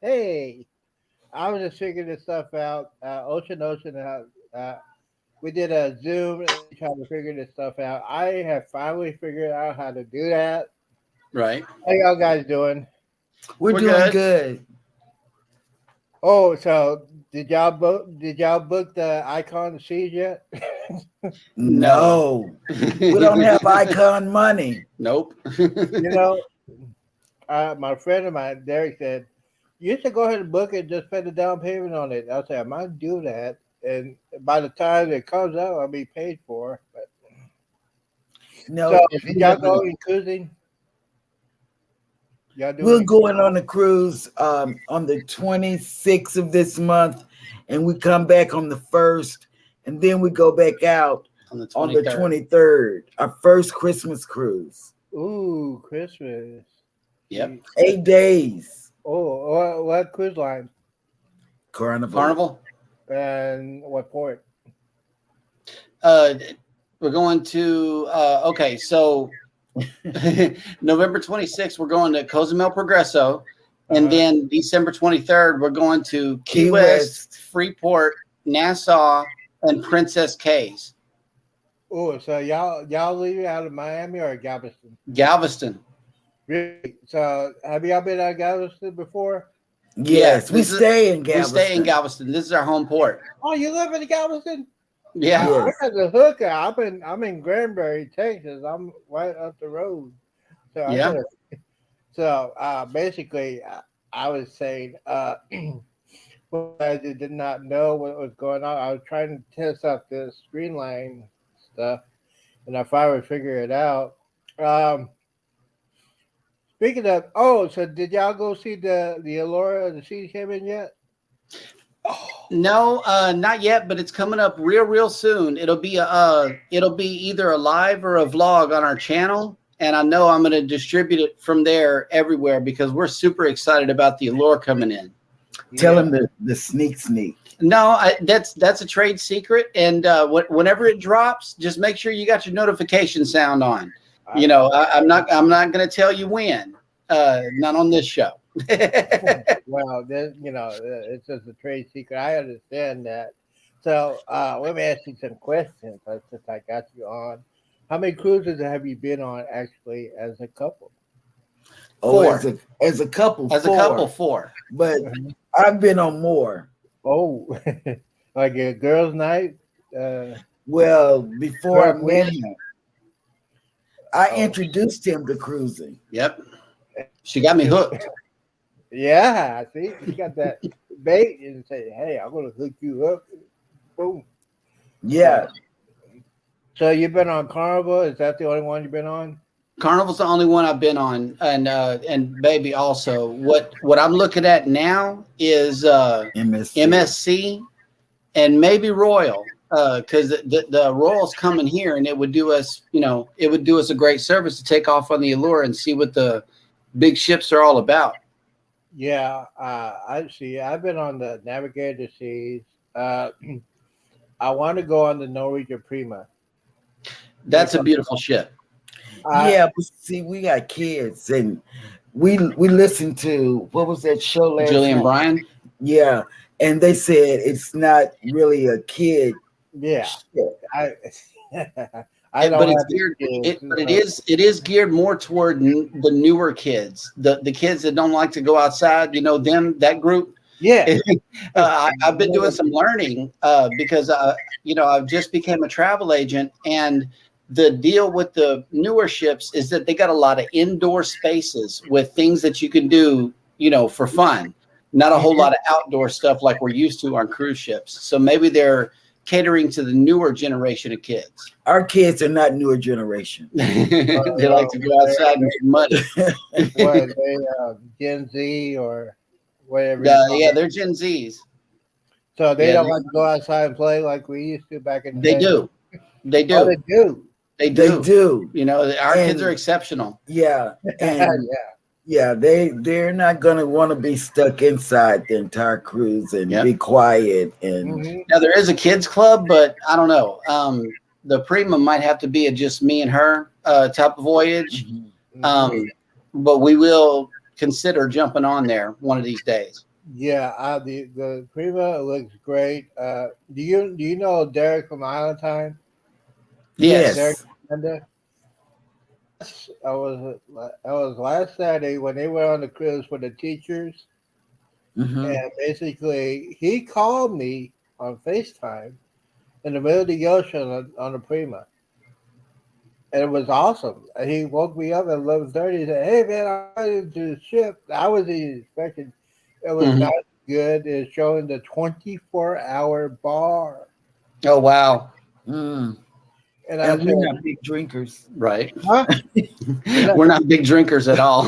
Hey, I was just figuring this stuff out. Ocean, we did a Zoom trying to figure this stuff out. I have finally figured out how to do that. Right. How y'all guys doing? We're doing good. Oh, so did y'all book the Icon Seas yet? No, we don't have icon money. Nope. You know, my friend of mine, Derek, said, you should go ahead and book it, just pay the down payment on it. I said, I might do that. And by the time it comes out, I'll be paid for. But, No, so, did y'all go in cruising? Y'all doing we're it? going on a cruise on the 26th of this month, and we come back on the 1st, and then we go back out On the 23rd. on the 23rd. Our first Christmas cruise. Ooh, Christmas. Yep. 8 days. Oh, what cruise line? Carnival. Carnival. And what port? We're going to okay, so November 26th, we're going to Cozumel Progreso, and Uh-huh. then December 23rd, we're going to Key Key West, West. Freeport, Nassau, and Princess Cays. Oh, so y'all leaving out of Miami or Galveston? Galveston. Really? So have y'all been out of Galveston before? Yes, we this is- stay in Galveston. We stay in Galveston. This is our home port. Oh, you live in Galveston? Yeah. Yeah. We're at the hooker. I'm in Granbury, Texas. I'm right up the road. So Yeah. Basically, I was saying, well, I did not know what was going on. I was trying to test out this Streamline stuff, and I finally figured it out. Speaking of, so did y'all go see the Allura, the Sea Cabin yet? No, not yet, but it's coming up real soon. It'll be either a live or a vlog on our channel, and I know I'm going to distribute it from there everywhere because we're super excited about the Allure coming in. Tell him the sneak. No, that's a trade secret, and whenever it drops, just make sure you got your notification sound on. You know, I'm not going to tell you when. Not on this show. Well, then, it's just a trade secret. I understand that. So let me ask you some questions since I got you on. How many cruises have you been on actually as a couple? Oh, Four. as a couple, As a couple, 4. But I've been on more. Oh, like a girls' night? Well, before I Well, met him, I Oh. introduced him to cruising. Yep. She got me hooked. Yeah, see, you got that bait and say, "Hey, I'm gonna hook you up." Boom. Yeah. So you've been on Carnival? Is that the only one you've been on? Carnival's the only one I've been on, and Baby also. What I'm looking at now is MSC and maybe Royal, because the Royal's coming here, and it would do us a great service to take off on the Allure and see what the big ships are all about. Yeah, I see. I've been on the Navigator Seas. I want to go on the Norwegian Prima. That's a beautiful ship. Yeah, but see, we got kids, and we listened to what was that show last Julian night? Bryan. Yeah, and they said it's not really a kid. Yeah, ship. I don't But it's have geared. kids, It is geared more toward the newer kids, the kids that don't like to go outside. You know them, that group. Yeah, I've been doing some learning because I've just became a travel agent, and the deal with the newer ships is that they got a lot of indoor spaces with things that you can do, for fun. Not a whole lot of outdoor stuff like we're used to on cruise ships. So maybe they're catering to the newer generation of kids. Our kids are not newer generation. They like to go outside and get muddy. what they Gen Z or whatever. Yeah, they're Gen Zs. So they Yeah, don't like to go outside and play like we used to back in the They day. do. They do. Oh, they do. They They do. do. Our kids And- are exceptional. Yeah. And yeah, they're not gonna want to be stuck inside the entire cruise and Yep. be quiet and Mhm. Now there is a kids club, but I don't know. The Prima might have to be a just me and her type of voyage. But we will consider jumping on there one of these days. Yeah, the Prima looks great. Do you know Derek from Island Time? Yes. Derek Amanda? I was last Saturday when they were on the cruise for the teachers, Mhm. and basically he called me on FaceTime in the middle of the ocean on the Prima. And it was awesome. And he woke me up at 11:30 and said, "Hey man, I went to the ship." I wasn't expecting. It was Mhm. not good. It's showing the 24-hour bar. Oh wow. Mm. And I And said, we're not big drinkers. Right. huh? We're not big drinkers at all.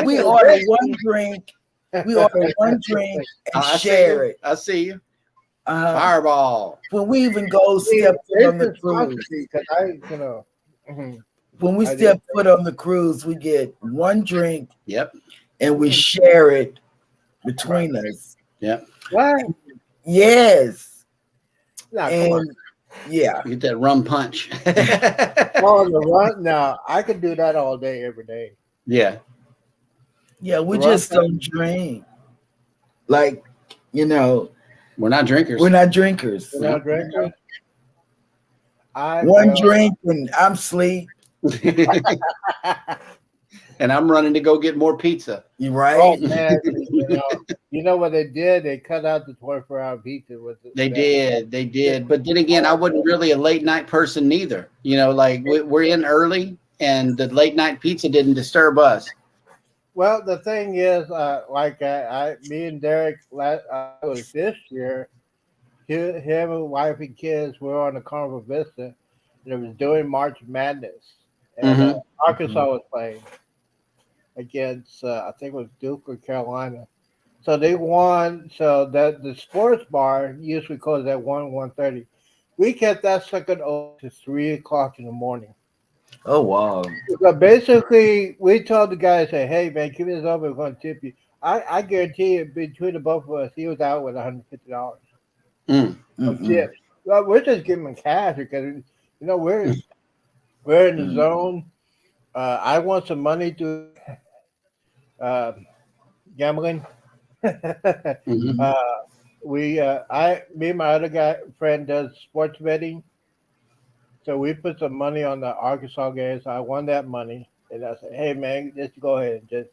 We order one drink. We order one drink and I see share you. it. I see you. Uh, Fireball. when we even go step foot on the cruise, Mhm. when we I step foot on the cruise, we get one drink Yep. and we share it between us. Yep. What? Yes. No, come on. And yeah. Get that rum punch. Oh, the run? No, I could do that all day, every day. Yeah. Yeah, we Well, just don't drink. Like, We're not drinkers. We're not drinkers. You're not drinkers? One drink and I'm asleep. And I'm running to go get more pizza. You right? Oh man, you know what they did? They cut out the 24-hour pizza with it. They did. But then again, I wasn't really a late night person neither. You know, like we're in early, and the late night pizza didn't disturb us. Well, the thing is, me and Derek, was this year. Him and wife and kids were on the Carnival Vista, and it was during March Madness, and Arkansas was playing against I think it was Duke or Carolina. So they won. So that the sports bar usually closed at 1:30. We kept that sucker open to 3:00 in the morning. Oh wow! So basically, we told the guy, say, "Hey man, keep this open. We're going to tip you." I guarantee you, between the both of us, he was out with $150 of tips. Well, we're just giving him cash because we're in the zone. I want some money to gambling. Me and my other friend does sports betting. So we put some money on the Arkansas game. So I won that money. And I said, hey, man, just go ahead and just.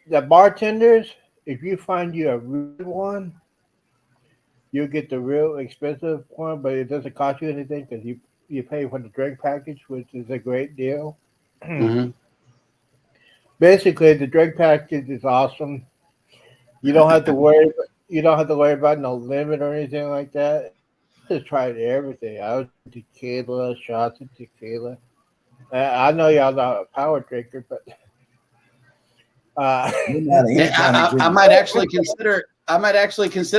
The bartenders, if you find you a real one, you'll get the real expensive one, but it doesn't cost you anything because you pay for the drink package, which is a great deal. Basically, the drink package is awesome. You don't have to worry. You don't have to worry about no limit or anything like that. Just tried everything. I was tequila, shots of tequila. I know y'all not a power drinker, but I might actually consider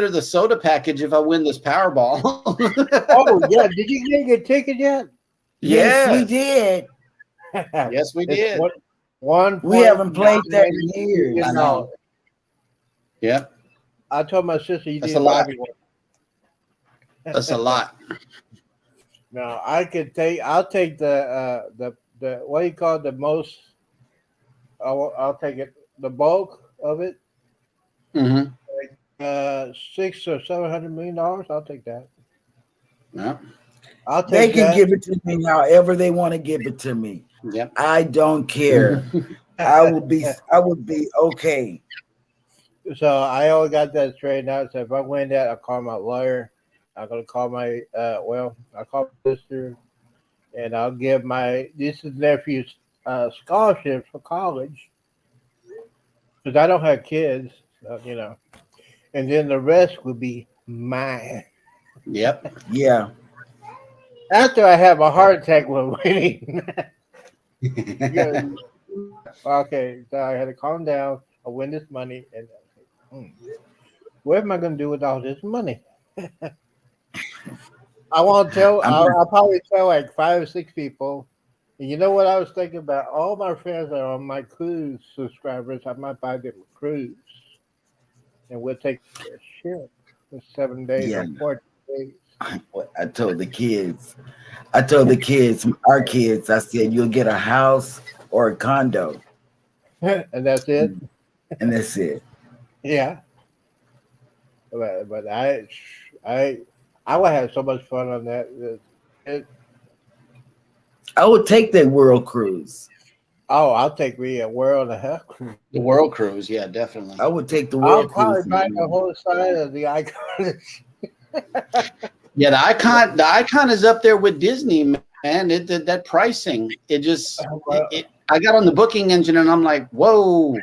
the soda package if I win this Powerball. Oh yeah, did you get your ticket yet? Yes, we did. Yes, we did. We haven't played that in years. I know. Yeah. I told my sister you That's didn't a lot. buy me one. That's a lot. No, I'll take the what do you call it, the most. I'll take it, the bulk of it. $600 or $700 million. I'll take that. Yeah. I'll take They can that. give it to me however they want to give it to me. Yep. I don't care. I would be okay. So I always got that straightened out. So if I win that, I'll call my lawyer. I'm gonna call my I'll call my sister, and I'll give my niece and nephew's scholarships for college because I don't have kids, and then the rest will be mine. Yep. Yeah. After I have a heart attack while winning. Yeah. Okay, so I had to calm down. I win this money, and what am I going to do with all this money? I won't tell. I'll probably tell like 5 or 6 people. And you know what I was thinking about? All my friends that are on my cruise subscribers. I might buy them a cruise, and we'll take their ship for 7 days or 14 days. I told the kids, our kids, I said, you'll get a house or a condo. And that's it. And that's it. Yeah. But I would have so much fun on that. I would take that world cruise. Oh, I'll take me a world and a half cruise. The world cruise, yeah, definitely. I would take the I'll world probably cruise. buy the whole side of the icon. Yeah, the icon is up there with Disney, man. That pricing, I got on the booking engine and I'm like, whoa,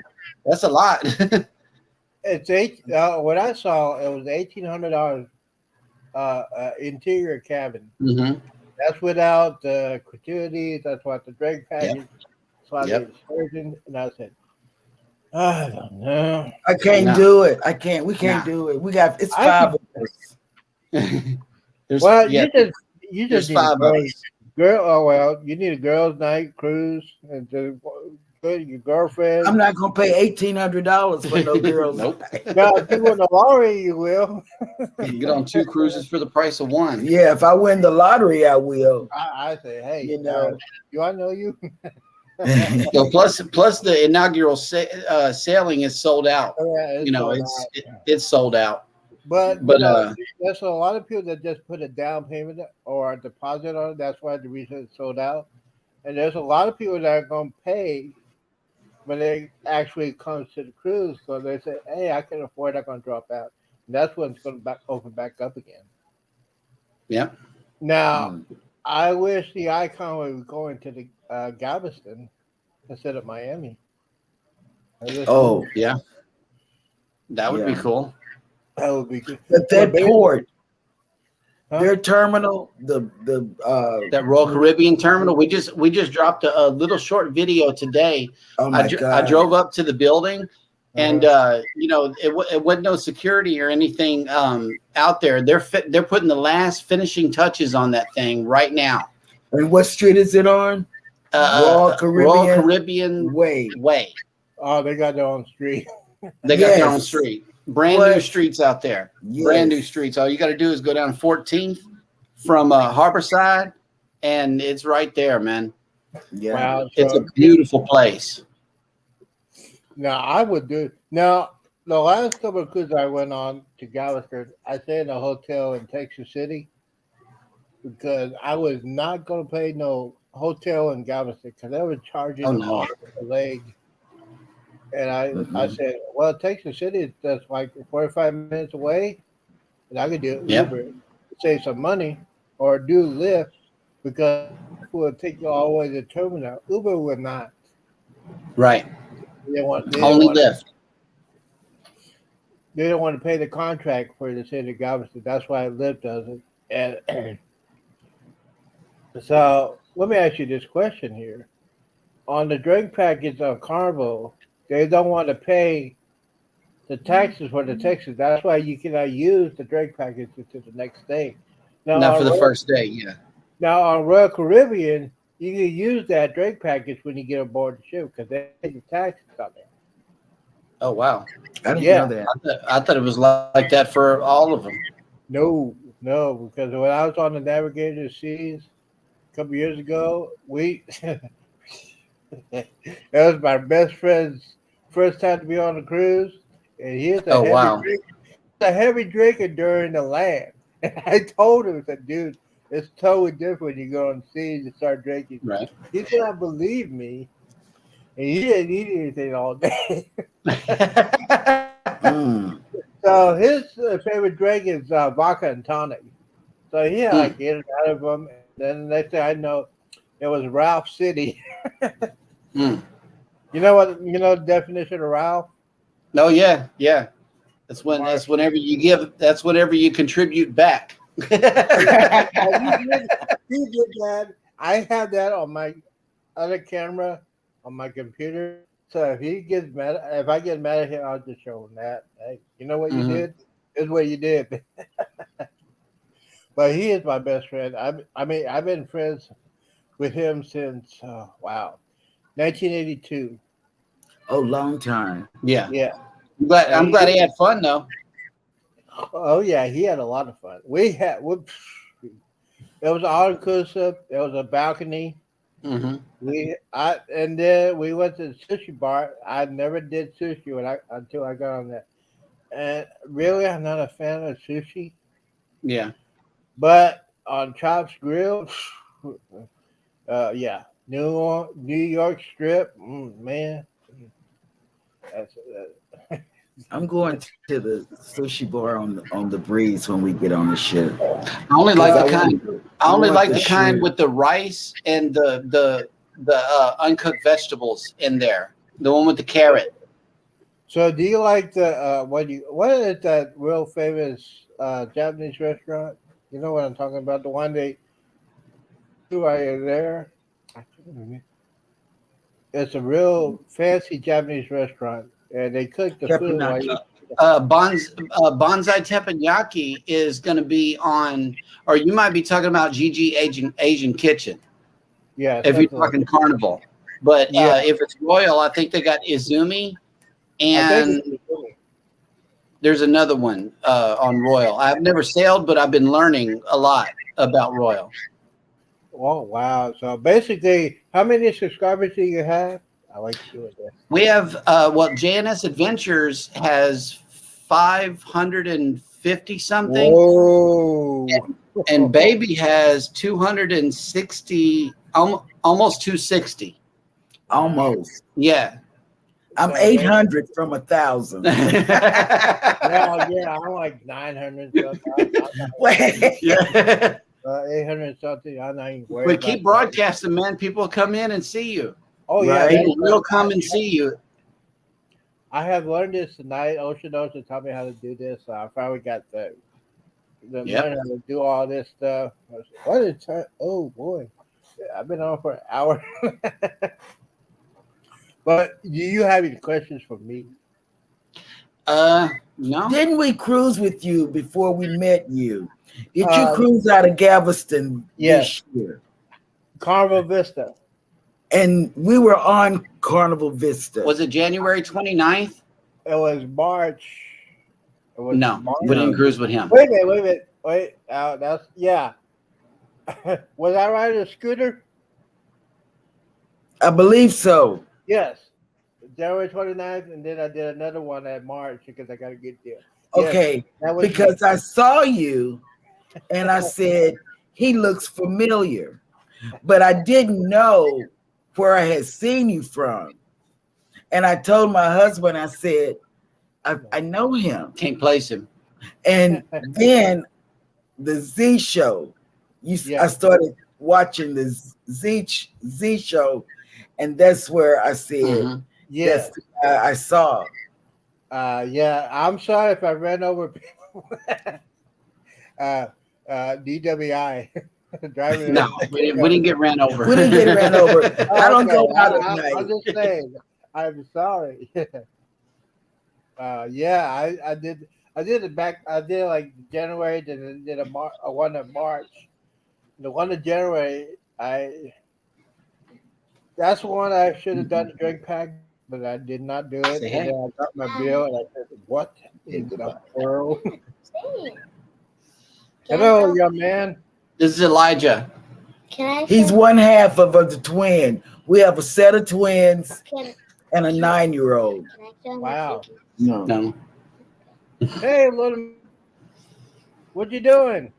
that's a lot. It's what I saw, it was $1,800 interior cabin. That's without the gratuities. That's what the drink package. That's why the excursion. And I said, I don't know. I can't do it. I can't. We can't do it. It's 5 of us. You just need 5 of us. You need a girls' night cruise and your girlfriend. I'm not gonna pay $1,800 for no girls. Nope. No, if you win the lottery, you will. You can get on 2 cruises for the price of 1. Yeah, if I win the lottery, I will. I say, hey, do I know you? So plus the inaugural sailing is sold out. Yeah, it's sold out. But, But, you know, there's a lot of people that just put a down payment or a deposit on it. That's why the reason it's sold out. And there's a lot of people that are going to pay when it actually comes to the cruise. So they say, hey, I can afford it. I'm going to drop out. And that's when it's going to open back up again. Yeah. Now, I wish the Icon was going to the Galveston instead of Miami. Oh, Yeah. That would be Yeah. cool. That would be good. but that Well, port, Huh? their terminal, That Royal Caribbean terminal. We just dropped a little short video today. oh my I God. drove up to the building, and you know, it wasn't no security or anything out there. They're putting the last finishing touches on that thing right now. And what street is it on? Royal Caribbean Way. Oh, they got their own street. They got their own Yes. street. Brand new What? streets out there. Yes. Brand new streets. All you got to do is go down 14th from Harborside, and it's right there, man. Yeah. Wow. It's So, a beautiful place. now, I would do. Now, the last couple of cruises I went on to Galveston, I stayed in a hotel in Texas City because I was not going to pay no hotel in Galveston because they were charging Oh, an no. arm and a leg. And I said, well, Texas City is just like 45 minutes away, and I could do Yep. Uber, save some money, or do Lyft because it would take you all the way to the terminal. Uber would not. Right. They didn't want, Only Lyft. They don't want to pay the contract for the city of Galveston. That's why Lyft does it. And so let me ask you this question here. On the drink package of Carnival, they don't want to pay the taxes for the taxes. That's why you cannot use the drink package until the next day. Now, Not for the on first day. Yeah. Now on Royal Caribbean, you can use that drink package when you get aboard the ship because they pay the taxes on it. Oh, wow. I didn't Yeah. know that. I thought it was like that for all of them. No, because when I was on the Navigator Seas a couple years ago, that was my best friend's first time to be on a cruise, and he's a Oh, heavy wow. drinker. He's a heavy drinker during the land. And I told him, I said, dude, it's totally different when you go on seas and start drinking. Right. He could not believe me, and he didn't eat anything all day. Mm. So his favorite drink is vodka and tonic. So he had like 8 or 9 of them. And then the next thing I know, it was Ralph City. Mm. You know what? You know the definition of Ralph? No, yeah. That's whenever you give. That's whenever you contribute back. He did that. I have that on my other camera on my computer. So if he gets mad, if I get mad at him, I'll just show him that. Hey, you know what you did? This is what you did. But he is my best friend. I mean, I've been friends with him since 1982. Oh, long time. Yeah. Yeah. I'm glad he had fun though. Oh yeah, he had a lot of fun. It was all inclusive. There was a balcony. Mm-hmm. And then we went to the sushi bar. I never did sushi until I got on that. And really, I'm not a fan of sushi. Yeah. But on Chops Grill, yeah, New York Strip, man. That's I'm going to the sushi bar on the breeze when we get on the ship. I only like the kind. I only like the kind shrimp. with the rice and the uncooked vegetables in there. The one with the carrot. So, do you like the what is that real famous Japanese restaurant? You know what I'm talking about? The one while you're there. It's a real fancy Japanese restaurant, and they cook the food while you. Bonsai Teppanyaki is going to be on, or you might be talking about GG Asian Kitchen. Yeah, If you're talking Carnival, but if it's Royal, I think they got Izumi, and there's another one on Royal. I've never sailed, but I've been learning a lot about Royal. Oh wow! So basically, how many subscribers do you have? I like to do it We have JNS Adventures has 550 250 something, Whoa. and baby has 260, almost 260. Almost. Yeah. I'm So, 800 from 1,000. Yeah, I'm like 900 something. Wait. Yeah. 800 something. I'm not even worried. But about keep that. broadcasting, man. People will come in and see you. Oh yeah, Right. People will come and see you. I have learned this tonight. Ocean Ocean taught me how to do this. So I finally got the Yep. learn how to do all this stuff. What is time? Oh boy, I've been on for an hour. But do you have any questions for me? No. Didn't we cruise with you before we met you? Did you Uh, cruise out of Galveston yes. this year? Carnival Vista. And we were on Carnival Vista. Was it January 29th? It was March. It was No, March. we didn't cruise with him. Wait a minute. That's yeah. Was I riding a scooter? I believe so. Yes. January 29th, and then I did another one at March because I got to get there. Yes, Okay, that was because I saw you and I said, he looks familiar, but I didn't know where I had seen you from. And I told my husband, I said, I know him. Can't place him. And then the Z show, Yeah. I started watching the Z show, and that's where I said, Mhm. yeah. that's I saw. Yeah. I'm sorry if I ran over people. DWI. Driving. No, we didn't get ran over. We didn't get ran over. I don't go out at I'm night. just saying. I'm sorry. Yeah, I did it back. I did like January, then did a one in March. The one in January, that's the one I should have done the drink pack, but I did not do it. Say And hey. then I got my bill, and I said, "What in the world?" Hello, young man. This is Elijah. Can I? He's one half of the twin. We have a set of twins Can, and a 9-year-old. can I film Wow. No. No. Hey, little. What you doing?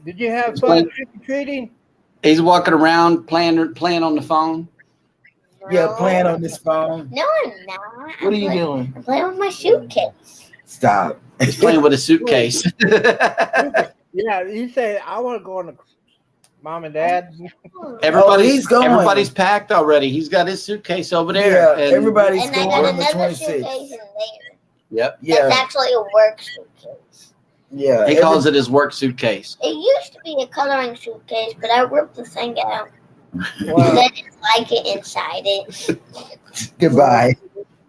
Did you have fun trick or treating? He's walking around playing on the phone. Yeah, No. playing on this phone. No, I'm not. What are you I'm doing? I'm playing with my suitcase. Stop. He's playing with a suitcase. Yeah, you say I want to go on the mom and dad. he's going. Everybody's packed already. He's got his suitcase over there. Yeah, and- everybody's And I going got on the another 26th. suitcase in there. Yep. Yeah, That's actually a work suitcase. yeah. He calls it his work suitcase. It used to be a coloring suitcase, but I ripped the thing out. Wow. And I didn't like it inside it. Goodbye.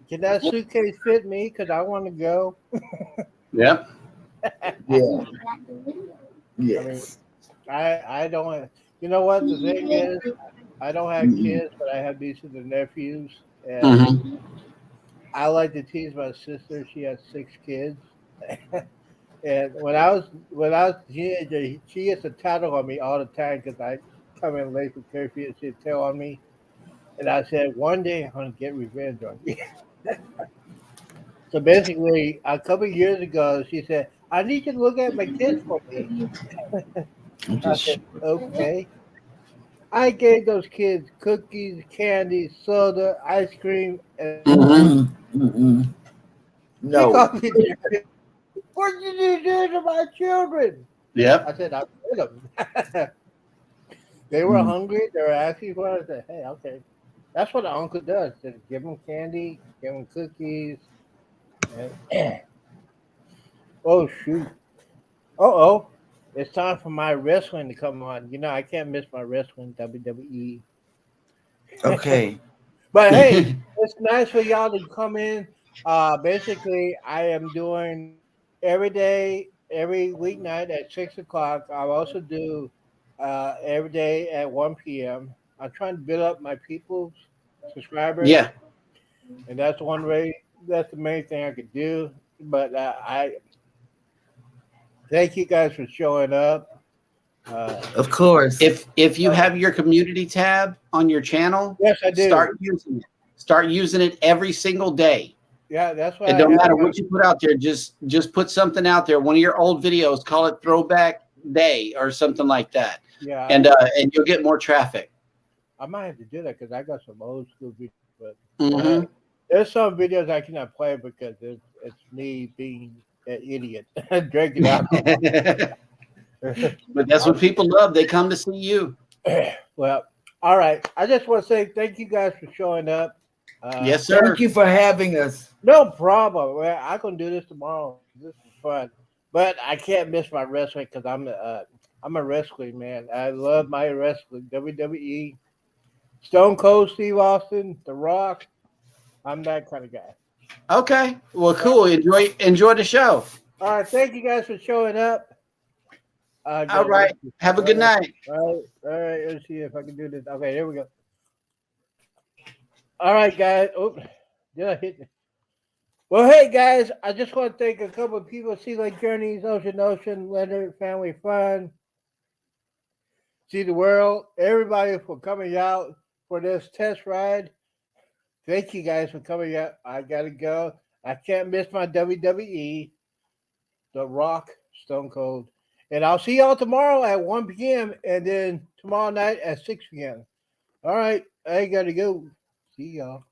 Can that suitcase fit me? Because I want to go. Yep. Yeah. Yes. I don't. You know what the thing is? I don't have kids, but I have nieces and nephews, and Mhm. I like to tease my sister. She has 6 kids, and when I was a teenager, she used to tattle on me all the time because I come in late for curfew, and she'd tell on me, and I said one day I'm gonna get revenge on you. So basically, a couple of years ago, she said, "I need you to look at my kids for me." I said, "Okay." I gave those kids cookies, candy, soda, ice cream, and Mhm. Mm-mm. She No. called me the- what did you do to my children? Yep. I said, I fed them. They were hungry. They were asking for it. I said, hey, okay. That's what an uncle does. Said, give them candy, give them cookies. And oh, shoot. Uh-oh. It's time for my wrestling to come on. You know, I can't miss my wrestling, WWE. Okay. But hey, it's nice for y'all to come in. Basically, I am doing every day, every weeknight at 6 o'clock. I also do every day at 1 p.m. I'm trying to build up my people's subscribers. Yeah. And that's one way, that's the main thing I could do. But I thank you guys for showing up. Of course. If you have your community tab on your channel, Yes, I do. start using it. Start using it every single day. Yeah, that's why. It don't matter what you put out there. Just put something out there. One of your old videos, call it Throwback Day or something like that. Yeah, And you'll get more traffic. I might have to do that because I got some old school videos. But Mhm. there's some videos I cannot play because it's me being an idiot drinking alcohol. But that's what people love. They come to see you. Well, all right. I just want to say thank you guys for showing up. Yes, sir. Thank you for having us. No problem. Well, I can do this tomorrow. This is fun, but I can't miss my wrestling because I'm a wrestling man. I love my wrestling. WWE, Stone Cold Steve Austin, The Rock. I'm that kind of guy. Okay. Well, cool. Enjoy the show. All right. Thank you guys for showing up. All right. Have a good night. All right. Let's see if I can do this. Okay, here we go. All right, guys. Oh, did I hit it? Well, hey, guys. I just want to thank a couple of people. Sea Lake Journeys, Ocean, Leonard Family Fun, See the World. Everybody for coming out for this test ride. Thank you guys for coming out. I got to go. I can't miss my WWE, The Rock, Stone Cold. And I'll see y'all tomorrow at 1 p.m. and then tomorrow night at 6 p.m. All right. I got to go. See y'all.